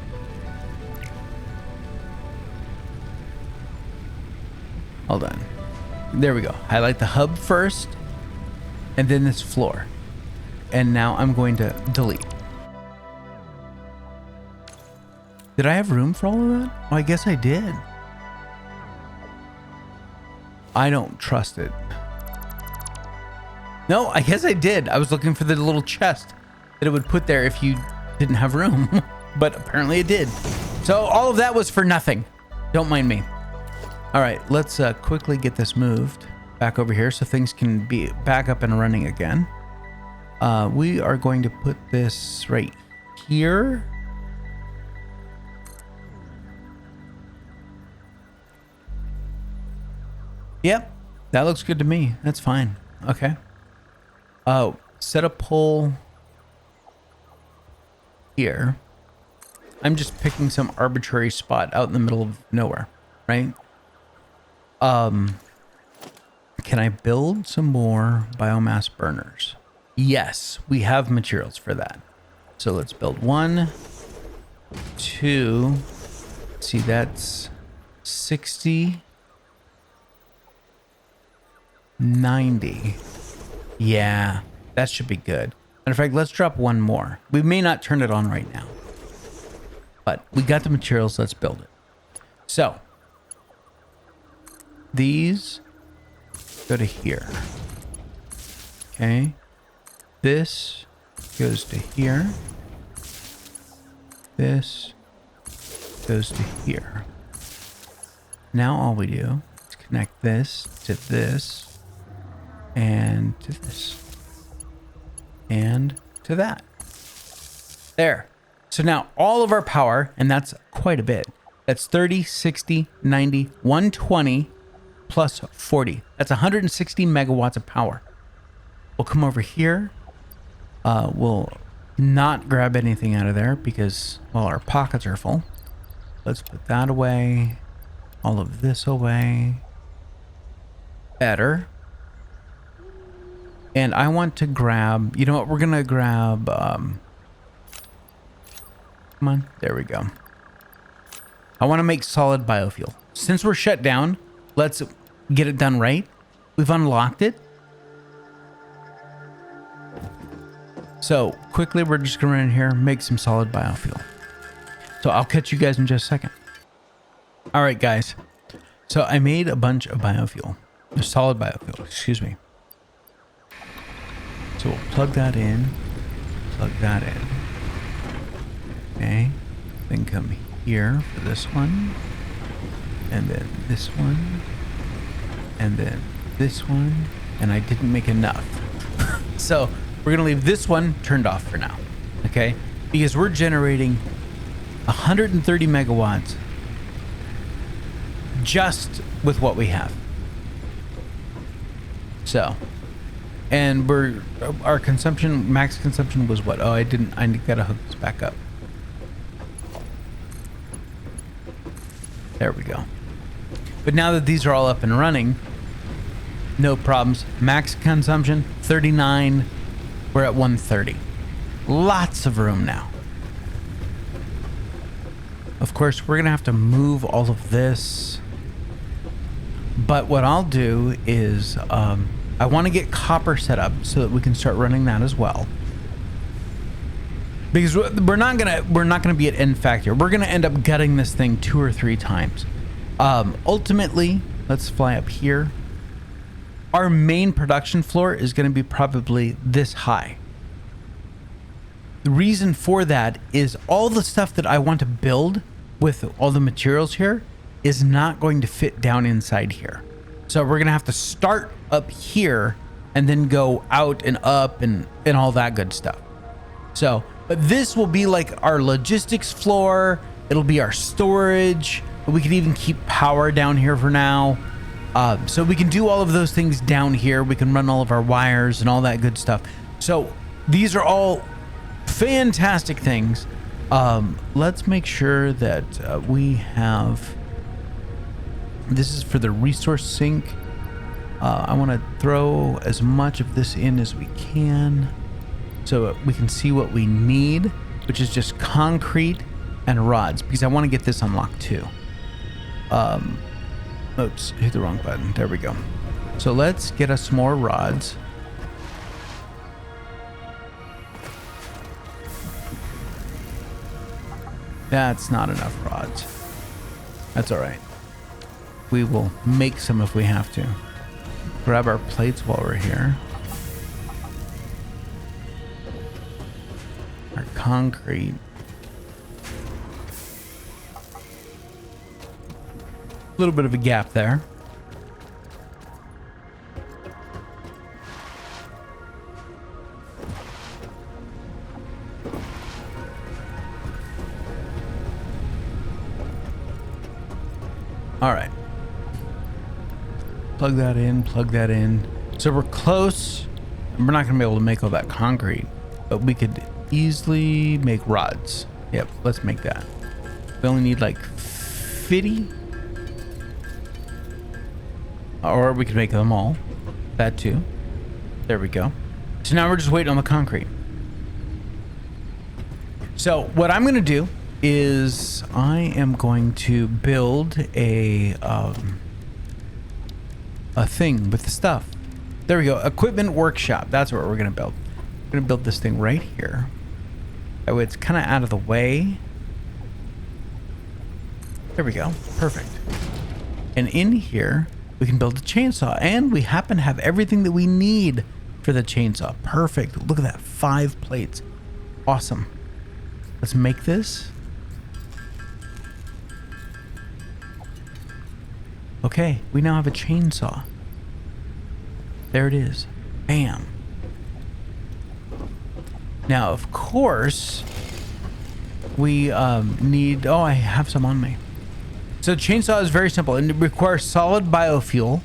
Hold on. There we go. Highlight the hub first, and then this floor. And now I'm going to delete. Did I have room for all of that? Oh, I guess I did. I don't trust it. No, I guess I did. I was looking for the little chest that it would put there if you didn't have room, but apparently it did. So all of that was for nothing. Don't mind me. All right, let's quickly get this moved back over here so things can be back up and running again. We are going to put this right here. Yep, that looks good to me. That's fine. Okay. Oh, set a pole here. I'm just picking some arbitrary spot out in the middle of nowhere, right? Can I build some more biomass burners? Yes, we have materials for that. So let's build 1, 2. See, that's 60. 90. Yeah, that should be good. Matter of fact, let's drop one more. We may not turn it on right now, but we got the materials. Let's build it. So these go to here. Okay. This goes to here. This goes to here. Now all we do is connect this to this. And to this. And to that. There. So now all of our power, and that's quite a bit. That's 30, 60, 90, 120 plus 40. That's 160 megawatts of power. We'll come over here. We'll not grab anything out of there because, well, our pockets are full. Let's put that away. All of this away. Better. And I want to grab, you know what, we're going to grab, come on, there we go. I want to make solid biofuel. Since we're shut down, let's get it done right. We've unlocked it. So quickly, we're just going to run in here, make some solid biofuel. So I'll catch you guys in just a second. All right, guys. So I made a bunch of biofuel, solid biofuel, excuse me. So we'll plug that in, okay, then come here for this one, and then this one, and then this one, and I didn't make enough. So we're gonna leave this one turned off for now, okay? Because we're generating 130 megawatts just with what we have. So, and our consumption, max consumption was what? Oh, I gotta hook this back up. There we go. But now that these are all up and running, no problems. Max consumption, 39. We're at 130. Lots of room now. Of course, we're gonna have to move all of this. But what I'll do is, I want to get copper set up so that we can start running that as well. Because we're not gonna be at end factor. We're gonna end up gutting this thing 2 or 3 times. Ultimately, let's fly up here. Our main production floor is gonna be probably this high. The reason for that is all the stuff that I want to build with all the materials here is not going to fit down inside here. So we're gonna have to start up here and then go out and up and all that good stuff. So, but this will be like our logistics floor. It'll be our storage. We can even keep power down here for now. So we can do all of those things down here. We can run all of our wires and all that good stuff. So these are all fantastic things. Let's make sure that we have, this is for the resource sink. I want to throw as much of this in as we can so we can see what we need, which is just concrete and rods, because I want to get this unlocked too. Oops, hit the wrong button. There we go. So let's get us some more rods. That's not enough rods. That's all right. We will make some if we have to. Grab our plates while we're here. Our concrete. A little bit of a gap there. All right. Plug that in, plug that in. So we're close. We're not gonna be able to make all that concrete, but we could easily make rods. Yep, let's make that. We only need like 50. Or we could make them all. That too. There we go. So now we're just waiting on the concrete. So what I'm gonna do is I am going to build a thing with the stuff. There we go. Equipment workshop. That's what we're gonna build. We're gonna build this thing right here. That way it's kind of out of the way. There we go. Perfect. And in here we can build a chainsaw, and we happen to have everything that we need for the chainsaw. Perfect. Look at that. 5 plates. Awesome. Let's make this. Okay, we now have a chainsaw. There it is. Bam. Now, of course, we need... Oh, I have some on me. So chainsaw is very simple, and it requires solid biofuel.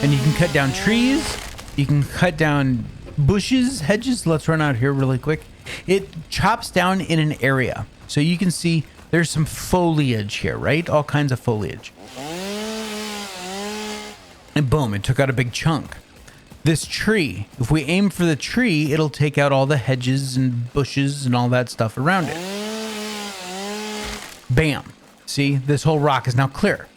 And you can cut down trees. You can cut down bushes, hedges. Let's run out here really quick. It chops down in an area. So you can see there's some foliage here, right? All kinds of foliage. And boom, it took out a big chunk. This tree, if we aim for the tree, it'll take out all the hedges and bushes and all that stuff around it. Bam. See, this whole rock is now clear.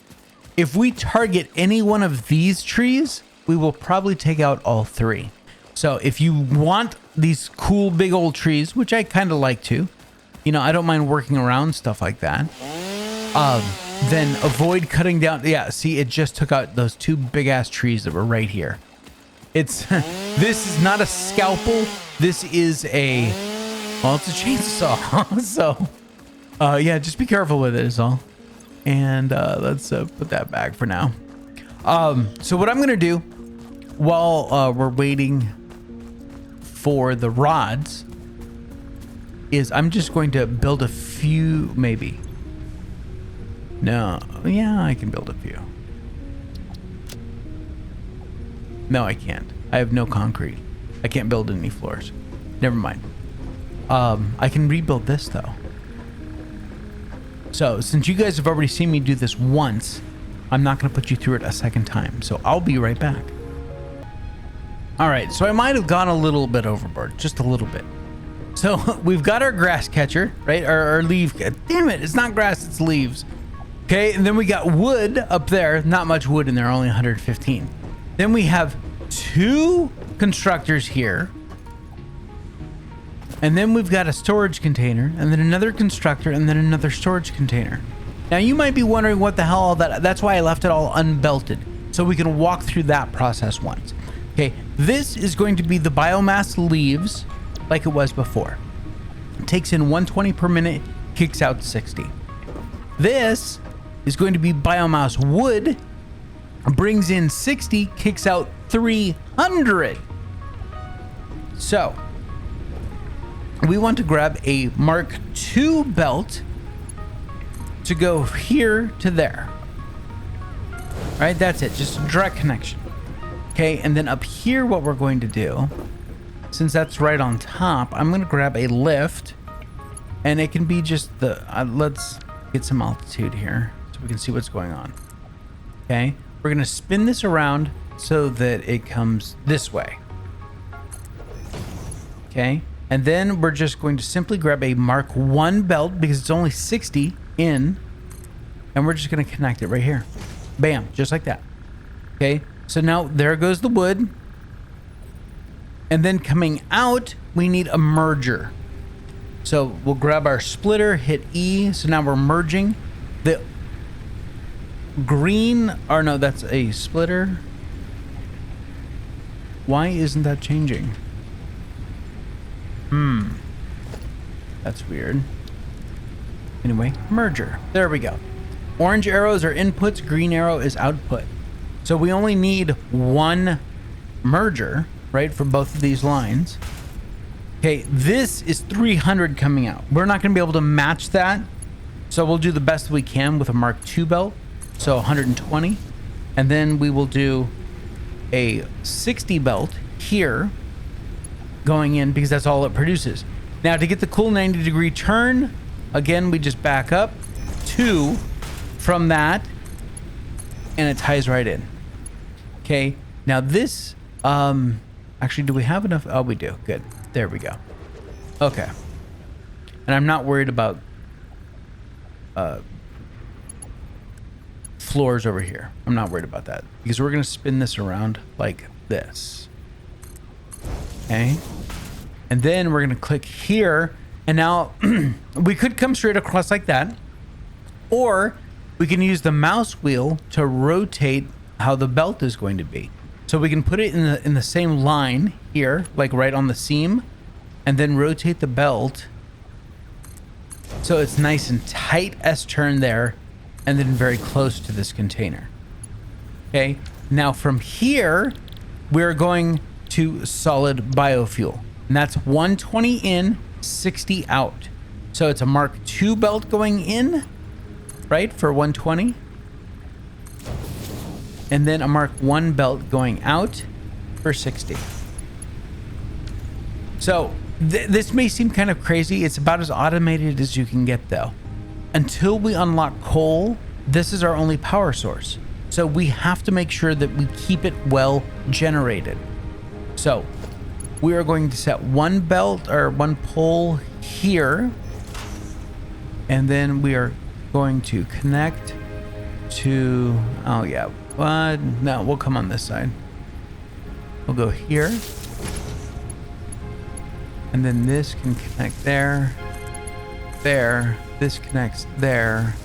If we target any one of these trees, we will probably take out all 3. So if you want these cool big old trees, which I kind of like to, you know, I don't mind working around stuff like that. Then avoid cutting down. Yeah, see, it just took out those 2 big ass trees that were right here. It's this is not a scalpel. This is a, well, it's a chainsaw. So yeah, just be careful with it is all. And let's put that back for now. So what I'm gonna do while we're waiting for the rods is I'm just going to build a few, maybe. No, yeah, I can build a few. No, I can't. I have no concrete. I can't build any floors. Never mind. I can rebuild this though. So since you guys have already seen me do this once, I'm not going to put you through it a second time. So I'll be right back. All right, so I might have gone a little bit overboard, just a little bit. So we've got our grass catcher, right? Our leaf. Damn it, it's not grass, it's leaves. Okay, and then we got wood up there. Not much wood in there, only 115. Then we have 2 constructors here. And then we've got a storage container, and then another constructor, and then another storage container. Now you might be wondering what the hell all that's why I left it all unbelted, so we can walk through that process once. Okay, this is going to be the biomass leaves like it was before. It takes in 120 per minute, kicks out 60. This is going to be biomass wood, brings in 60, kicks out 300. So we want to grab a Mark II belt to go here to there. All right, that's it, just a direct connection. Okay, and then up here what we're going to do, since that's right on top, I'm going to grab a lift, and it can be just the let's get some altitude here so we can see what's going on. Okay, we're going to spin this around so that it comes this way. Okay. And then we're just going to simply grab a Mark 1 belt because it's only 60 in. And we're just going to connect it right here. Bam. Just like that. Okay. So now there goes the wood. And then coming out, we need a merger. So we'll grab our splitter, hit E. So now we're merging the green, or no, that's a splitter. Why isn't that changing? That's weird. Anyway, merger. There we go. Orange arrows are inputs, green arrow is output. So we only need one merger, right, for both of these lines. Okay, this is 300 coming out. We're not going to be able to match that. So we'll do the best we can with a Mark II belt. So 120. And then we will do a 60 belt here going in because that's all it produces. Now to get the cool 90-degree turn, again, we just back up 2 from that and it ties right in. Okay, now this, actually, do we have enough? Oh, we do. Good. There we go. Okay. And I'm not worried about floors over here. I'm not worried about that because we're going to spin this around like this. Okay. And then we're going to click here. And now we could come straight across like that. Or we can use the mouse wheel to rotate how the belt is going to be. So we can put it in the same line here, like right on the seam, and then rotate the belt so it's nice and tight S-turn there, and then very close to this container. Okay, now from here, we're going to solid biofuel, and that's 120 in, 60 out. So it's a Mark II belt going in, right, for 120. And then a Mark I belt going out for 60. So this may seem kind of crazy. It's about as automated as you can get, though. Until we unlock coal, this is our only power source. So we have to make sure that we keep it well generated. So we are going to set one belt or one pole here. And then we are going to connect to, oh yeah, no, we'll come on this side. We'll go here. And then this can connect there, there, this connects there.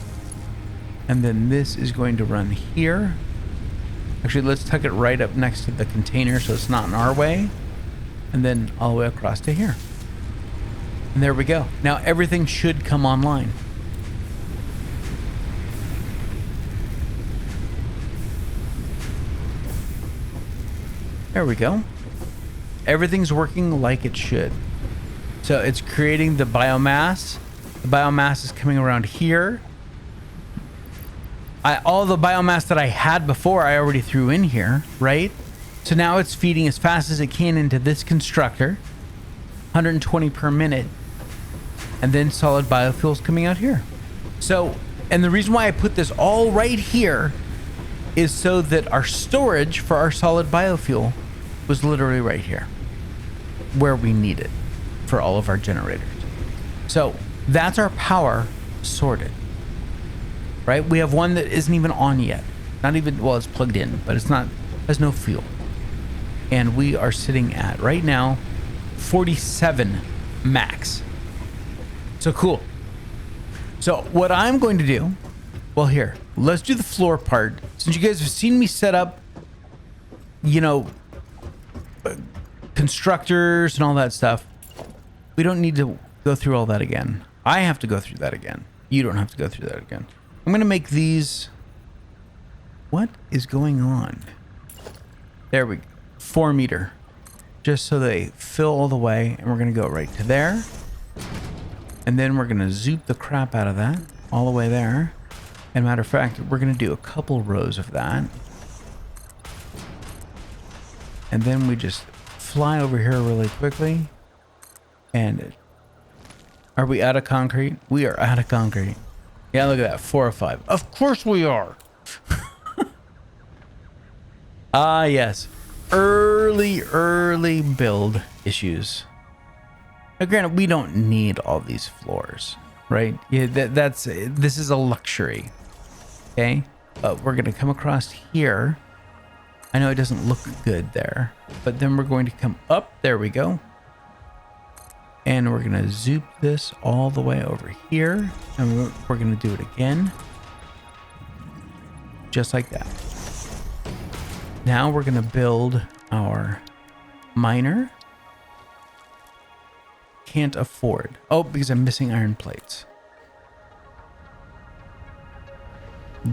And then this is going to run here. Actually, let's tuck it right up next to the container so it's not in our way. And then all the way across to here. And there we go. Now everything should come online. There we go. Everything's working like it should. So it's creating the biomass. The biomass is coming around here. All the biomass that I had before, I already threw in here, right? So now it's feeding as fast as it can into this constructor. 120 per minute. And then solid biofuels coming out here. So, and the reason why I put this all right here is so that our storage for our solid biofuel was literally right here where we need it for all of our generators. So that's our power sorted, right? We have one that isn't even on yet. Not even, well, it's plugged in, but it's not, has no fuel. And we are sitting at right now 47 max. So cool. So what I'm going to do, well, here, let's do the floor part. Since you guys have seen me set up, you know, constructors and all that stuff, we don't need to go through all that again. I have to go through that again. You don't have to go through that again. I'm going to make these. What is going on? There we go. 4 meter. Just so they fill all the way. And we're going to go right to there. And then we're going to zoop the crap out of that all the way there. And matter of fact, we're going to do a couple rows of that. And then we just fly over here really quickly. And are we out of concrete? We are out of concrete. Yeah, look at that. 4 or 5. Of course we are. Ah, yes. Early build issues. Now, granted, we don't need all these floors, right? Yeah, this is a luxury. Okay, but we're gonna come across here. I know it doesn't look good there, but then we're going to come up. There we go. And we're gonna zoop this all the way over here, and we're gonna do it again, just like that. Now we're gonna build our miner. Can't afford. Oh, because I'm missing iron plates.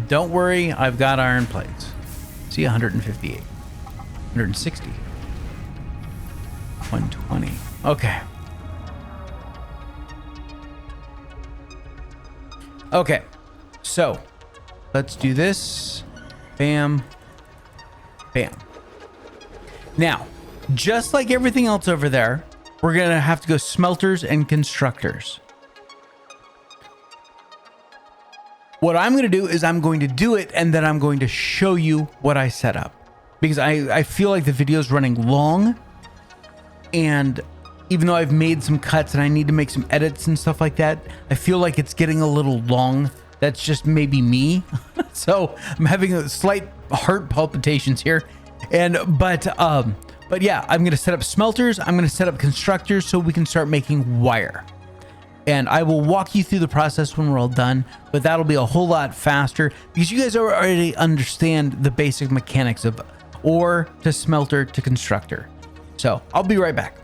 Don't worry, I've got iron plates. See, 158, 160, 120. Okay. Okay, so let's do this. Bam. Bam. Now, just like everything else over there, we're going to have to go smelters and constructors. What I'm going to do is I'm going to do it, and then I'm going to show you what I set up. Because I feel like the video is running long, and even though I've made some cuts and I need to make some edits and stuff like that, I feel like it's getting a little long. That's just maybe me. So I'm having a slight heart palpitations here. But yeah, I'm going to set up smelters. I'm going to set up constructors so we can start making wire. And I will walk you through the process when we're all done, but that'll be a whole lot faster because you guys already understand the basic mechanics of ore to smelter to constructor. So I'll be right back.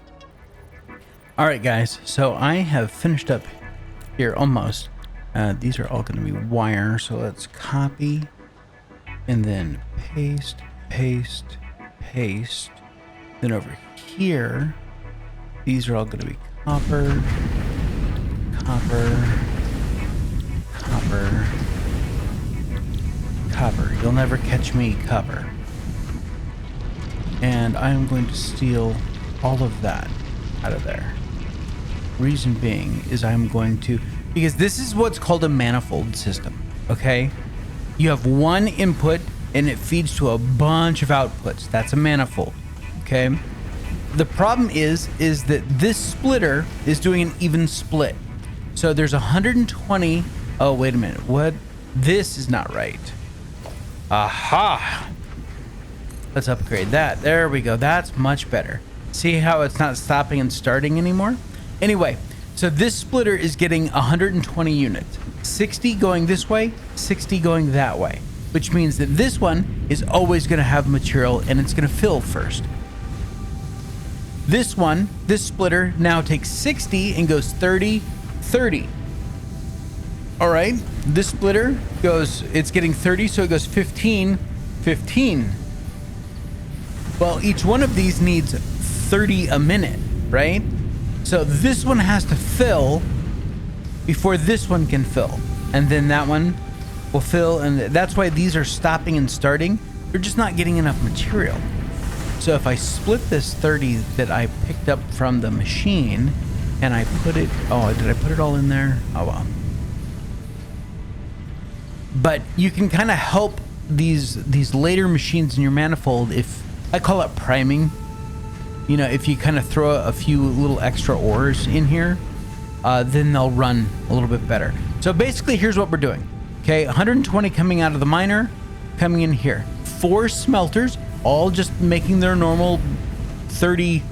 All right, guys. So I have finished up here almost. These are all going to be wire. So let's copy and then paste, paste, paste. Then over here, these are all going to be copper, copper, copper, copper. You'll never catch me, copper. And I'm going to steal all of that out of there. Reason being is I'm going to, because this is what's called a manifold system, okay? You have one input and it feeds to a bunch of outputs. That's a manifold, okay? The problem is that this splitter is doing an even split. So there's 120. Oh, wait a minute. What? This is not right. Aha. Let's upgrade that. There we go. That's much better. See how it's not stopping and starting anymore? Anyway, so this splitter is getting 120 units. 60 going this way, 60 going that way. Which means that this one is always going to have material and it's going to fill first. This one, this splitter, now takes 60 and goes 30, 30. All right, this splitter goes, it's getting 30, so it goes 15, 15. Well, each one of these needs 30 a minute, right? So this one has to fill before this one can fill. And then that one will fill, and that's why these are stopping and starting. They're just not getting enough material. So if I split this 30 that I picked up from the machine and I put it, oh, did I put it all in there? Oh, well. But you can kind of help these later machines in your manifold if, I call it priming. You know, if you kind of throw a few little extra ores in here, then they'll run a little bit better. So basically, here's what we're doing. Okay, 120 coming out of the miner, coming in here. 4 smelters, all just making their normal 30,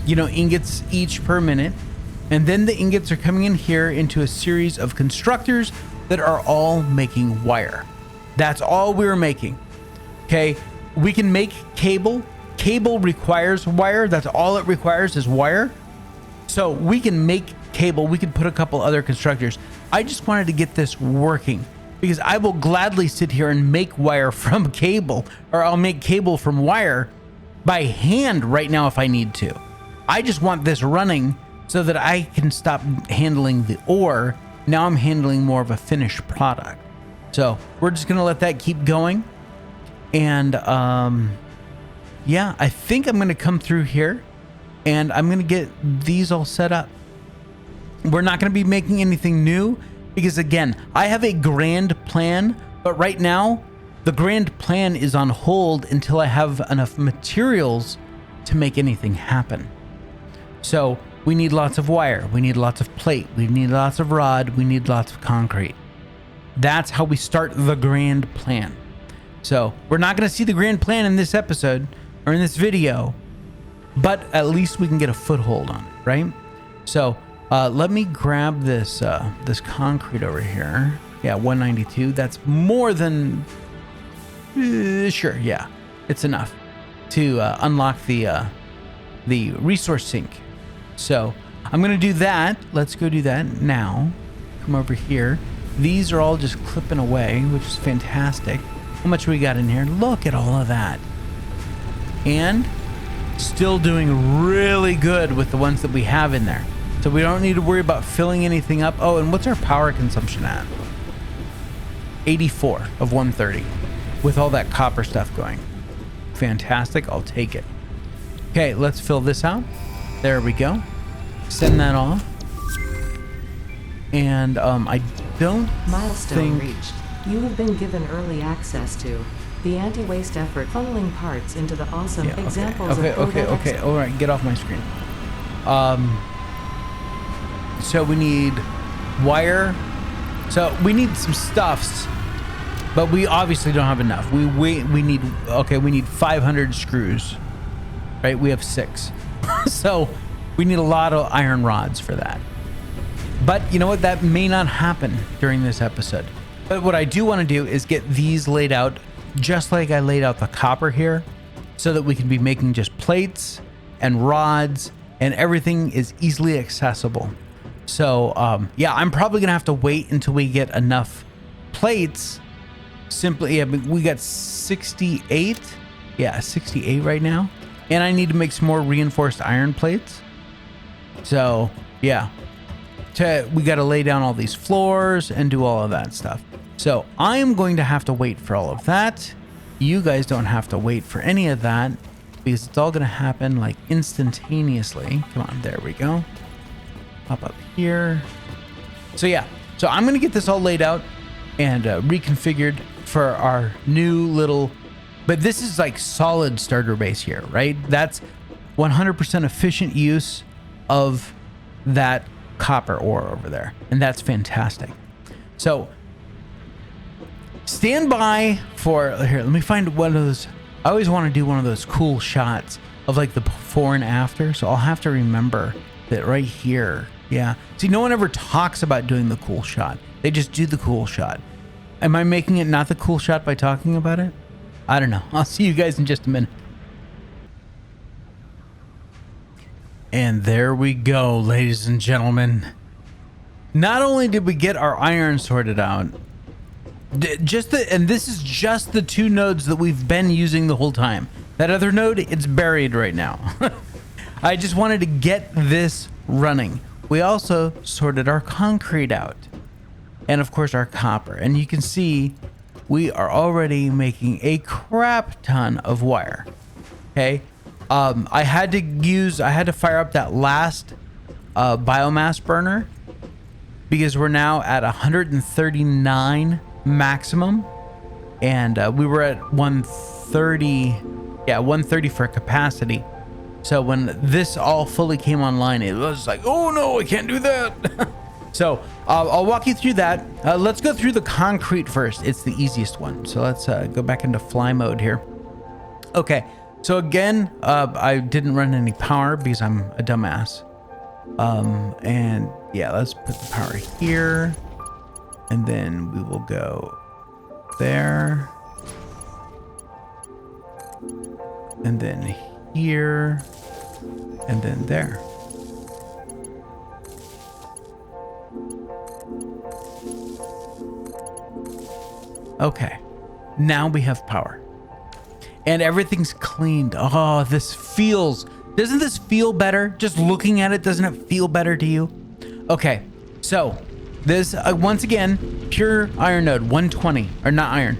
ingots each per minute. And then the ingots are coming in here into a series of constructors that are all making wire. That's all we're making. Okay, we can make cable. Cable requires wire. That's all it requires is wire. So we can make cable. We can put a couple other constructors. I just wanted to get this working because I will gladly sit here and make wire from cable, or I'll make cable from wire by hand right now if I need to. I just want this running so that I can stop handling the ore. Now I'm handling more of a finished product. So we're just going to let that keep going. And yeah, I think I'm going to come through here and I'm going to get these all set up. We're not going to be making anything new because, again, I have a grand plan, but right now the grand plan is on hold until I have enough materials to make anything happen. So we need lots of wire, we need lots of plate, we need lots of rod, we need lots of concrete. That's how we start the grand plan. So we're not going to see the grand plan in this episode or in this video, but at least we can get a foothold on it, right? So let me grab this this concrete over here. Yeah, 192. That's more than sure. Yeah, it's enough to unlock the resource sink. So I'm gonna do that. Let's go do that now. Come over here. These are all just clipping away, which is fantastic. How much we got in here? Look at all of that. And still doing really good with the ones that we have in there. So we don't need to worry about filling anything up. Oh, and what's our power consumption at? 84 of 130 with all that copper stuff going. Fantastic. I'll take it. Okay, let's fill this out. There we go. Send that off. And I don't Milestone think... reached. You have been given early access to the anti-waste effort, funneling parts into the awesome examples of Okay. All right, get off my screen. So we need wire. So we need some stuffs, but we obviously don't have enough. We need 500 screws, right? We have 6. So we need a lot of iron rods for that. But you know what? That may not happen during this episode. But what I do want to do is get these laid out just like I laid out the copper here, so that we can be making just plates and rods and everything is easily accessible. So yeah, I'm probably gonna have to wait until we get enough plates. Simply, we got 68. Yeah, 68 right now. And I need to make some more reinforced iron plates. So yeah, we got to lay down all these floors and do all of that stuff. So I am going to have to wait for all of that. You guys don't have to wait for any of that because it's all going to happen like instantaneously. Come on, there we go. Pop up here. So yeah, so I'm going to get this all laid out and reconfigured for our new little, but this is like solid starter base here, right? That's 100% efficient use of that copper ore over there. And that's fantastic. So stand by for, here, let me find one of those. I always want to do one of those cool shots of like the before and after. So I'll have to remember that right here. Yeah. See, no one ever talks about doing the cool shot. They just do the cool shot. Am I making it not the cool shot by talking about it? I don't know. I'll see you guys in just a minute. And there we go, ladies and gentlemen. Not only did we get our iron sorted out, and this is just the 2 nodes that we've been using the whole time. That other node, it's buried right now. I just wanted to get this running. We also sorted our concrete out. And of course our copper. And you can see we are already making a crap ton of wire. Okay. I had to fire up that last biomass burner because we're now at 139 maximum, and we were at 130. Yeah, 130 for capacity. So when this all fully came online, it was like, oh no, I can't do that. So I'll walk you through that. Let's go through the concrete first. It's the easiest one. So let's go back into fly mode here. Okay. So again, I didn't run any power because I'm a dumbass. And yeah, let's put the power here. And then we will go there. And then here. And then there. Okay. Now we have power. And everything's cleaned. Oh, doesn't this feel better? Just looking at it, doesn't it feel better to you? Okay, so this, once again, pure iron node, 120, or not iron,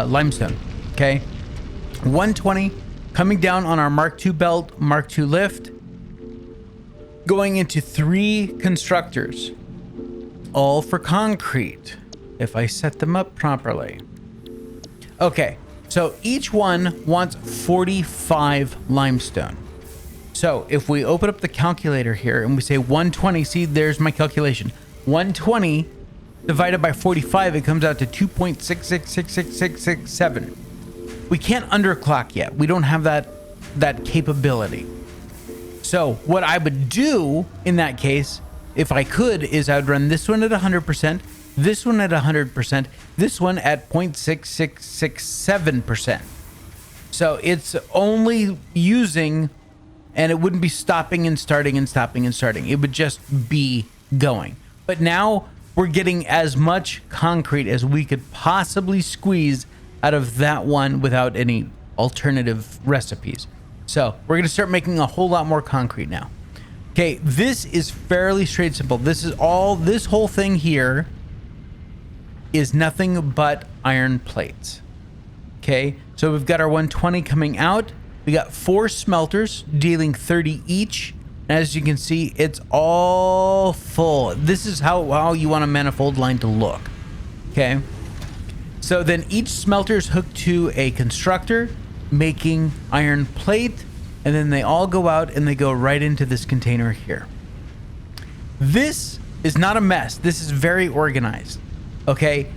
limestone, okay? 120, coming down on our Mark II belt, Mark II lift, going into 3 constructors, all for concrete, if I set them up properly. Okay, so each one wants 45 limestone. So if we open up the calculator here and we say 120, see, there's my calculation. 120 divided by 45, it comes out to 2.666667. We can't underclock yet. We don't have that capability. So what I would do in that case, if I could, is I would run this one at 100%, this one at 100%, this one at 0.6667%. So it's only using, and it wouldn't be stopping and starting and stopping and starting. It would just be going. But now we're getting as much concrete as we could possibly squeeze out of that one without any alternative recipes. So we're going to start making a whole lot more concrete now. Okay, this is fairly straight simple. This whole thing here is nothing but iron plates. Okay, so we've got our 120 coming out. We got 4 smelters dealing 30 each. As you can see, it's all full. This is how you want a manifold line to look. Okay. So then each smelter is hooked to a constructor making iron plate. And then they all go out and they go right into this container here. This is not a mess. This is very organized. Okay.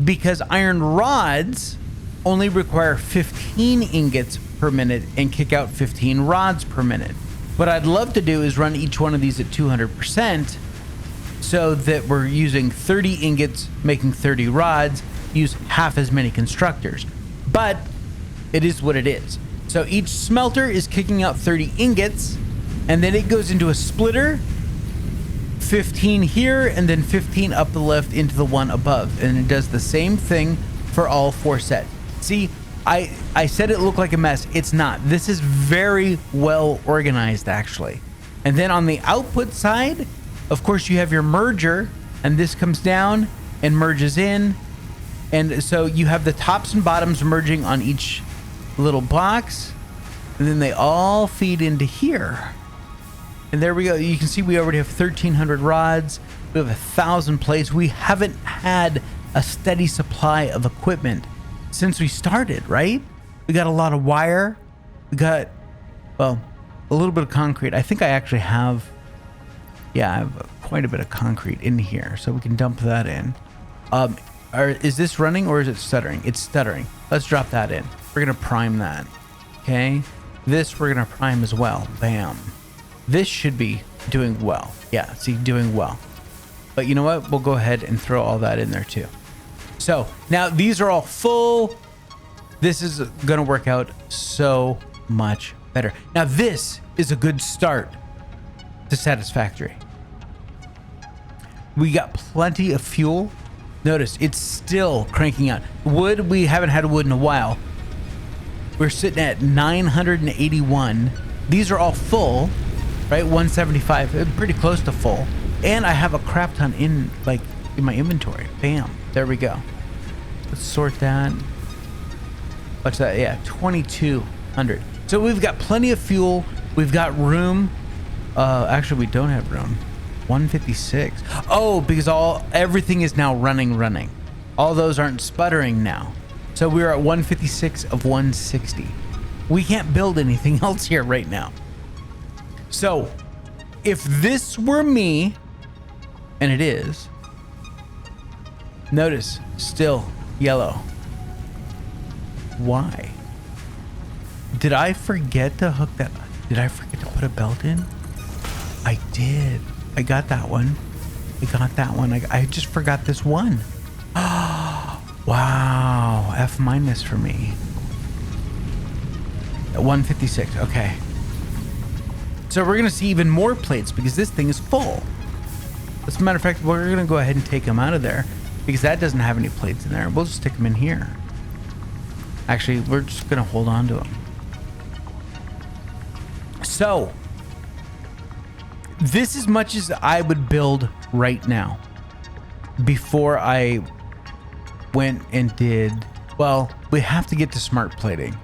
Because iron rods only require 15 ingots per minute and kick out 15 rods per minute. What I'd love to do is run each one of these at 200% so that we're using 30 ingots, making 30 rods, use half as many constructors. But it is what it is. So each smelter is kicking out 30 ingots, and then it goes into a splitter, 15 here, and then 15 up the left into the one above. And it does the same thing for all 4 sets. See, I said it looked like a mess. It's not. This is very well organized, actually. And then on the output side, of course, you have your merger, and this comes down and merges in. And so you have the tops and bottoms merging on each little box, and then they all feed into here. And there we go. You can see we already have 1,300 rods. We have 1,000 plates. We haven't had a steady supply of equipment since we started, right? We got a lot of wire. We got, well, a little bit of concrete. I think I actually have, yeah, I have quite a bit of concrete in here, so we can dump that in. Is this running or is it stuttering? It's stuttering. Let's drop that in. We're gonna prime that. Okay. This we're gonna prime as well. Bam. This should be doing well. Yeah, see, doing well. But you know what? We'll go ahead and throw all that in there too. So now these are all full. This is gonna work out so much better. Now this is a good start to Satisfactory. We got plenty of fuel. Notice it's still cranking out. Wood, we haven't had wood in a while. We're sitting at 981. These are all full, right? 175, pretty close to full. And I have a crap ton in my inventory. Bam, there we go. Let's sort that. What's that? Yeah, 2,200. So we've got plenty of fuel. We've got room. Actually, we don't have room. 156. Oh, because everything is now running. All those aren't sputtering now. So we're at 156 of 160. We can't build anything else here right now. So if this were me, and it is, notice still yellow. Why? Did I forget to hook that? Did I forget to put a belt in? I did. I got that one. I just forgot this one. Wow. F minus for me. 156. Okay. So we're going to see even more plates because this thing is full. As a matter of fact, we're going to go ahead and take them out of there because that doesn't have any plates in there. We'll just stick them in here. Actually, we're just going to hold on to them. So this is much as I would build right now before I went and did, well, we have to get to smart plating.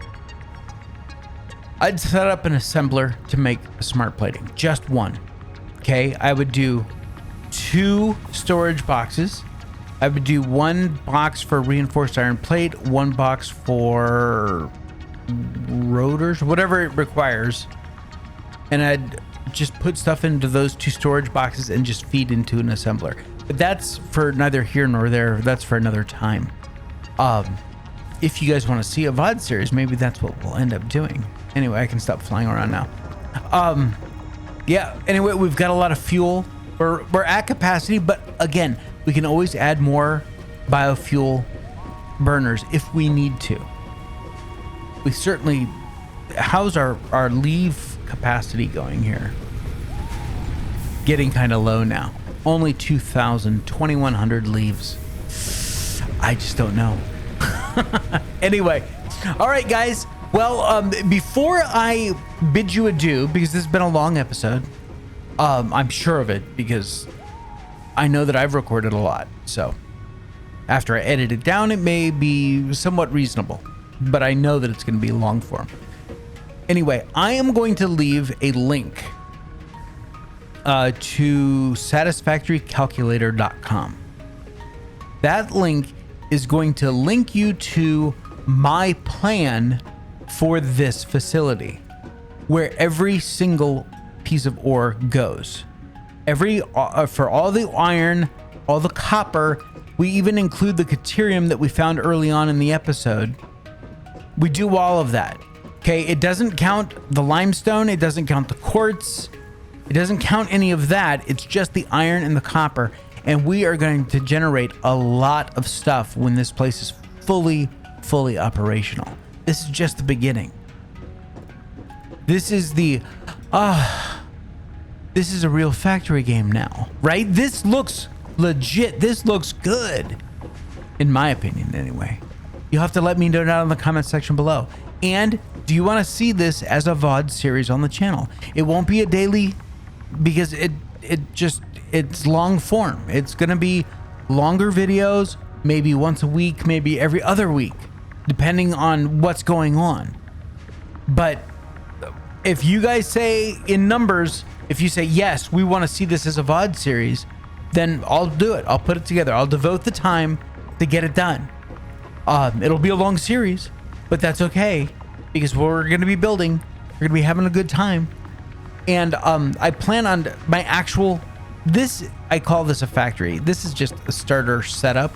I'd set up an assembler to make a smart plating, just one. Okay, I would do 2 storage boxes I would do 1 box for reinforced iron plate, 1 box for rotors, whatever it requires. And I'd just put stuff into those 2 storage boxes and just feed into an assembler. But that's for neither here nor there. That's for another time. If you guys want to see a VOD series, maybe that's what we'll end up doing. Anyway, I can stop flying around now. Yeah, anyway, we've got a lot of fuel. We're at capacity, but again, we can always add more biofuel burners if we need to. We certainly... How's our leave capacity going here? Getting kind of low now. Only 2,100 leaves. I just don't know. Anyway, all right, guys. Well, before I bid you adieu, because this has been a long episode, I'm sure of it because I know that I've recorded a lot. So after I edit it down, it may be somewhat reasonable, but I know that it's going to be long form. Anyway, I am going to leave a link to satisfactorycalculator.com. That link is going to link you to my plan for this facility, where every single piece of ore goes. For all the iron, all the copper, we even include the Caterium that we found early on in the episode. We do all of that. Okay, it doesn't count the limestone, it doesn't count the quartz, it doesn't count any of that. It's just the iron and the copper. And we are going to generate a lot of stuff when this place is fully operational. This is just the beginning. This is the... this is a real factory game now, right? This looks legit. This looks good. In my opinion, anyway. You'll have to let me know down in the comment section below. And do you want to see this as a VOD series on the channel? It won't be a daily because it's long form. It's going to be longer videos, maybe once a week, maybe every other week, depending on what's going on. But if you guys say in numbers, if you say, yes, we want to see this as a VOD series, then I'll do it. I'll put it together. I'll devote the time to get it done. It'll be a long series, but that's okay because we're going to be building. We're going to be having a good time. And I plan on my actual... I call this a factory. This is just a starter setup.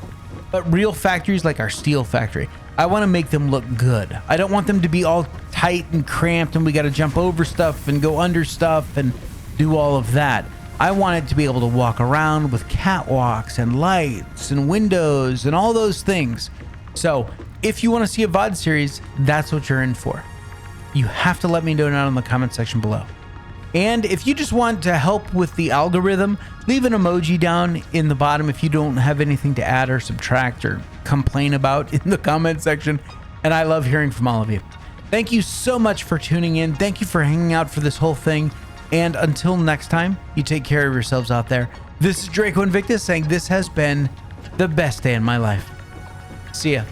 But real factories like our steel factory, I want to make them look good. I don't want them to be all tight and cramped and we got to jump over stuff and go under stuff and do all of that. I want it to be able to walk around with catwalks and lights and windows and all those things. So if you want to see a VOD series, that's what you're in for. You have to let me know down in the comment section below. And if you just want to help with the algorithm, leave an emoji down in the bottom if you don't have anything to add or subtract or complain about in the comment section. And I love hearing from all of you. Thank you so much for tuning in. Thank you for hanging out for this whole thing. And until next time, you take care of yourselves out there. This is Draco Invictus saying this has been the best day in my life. See ya.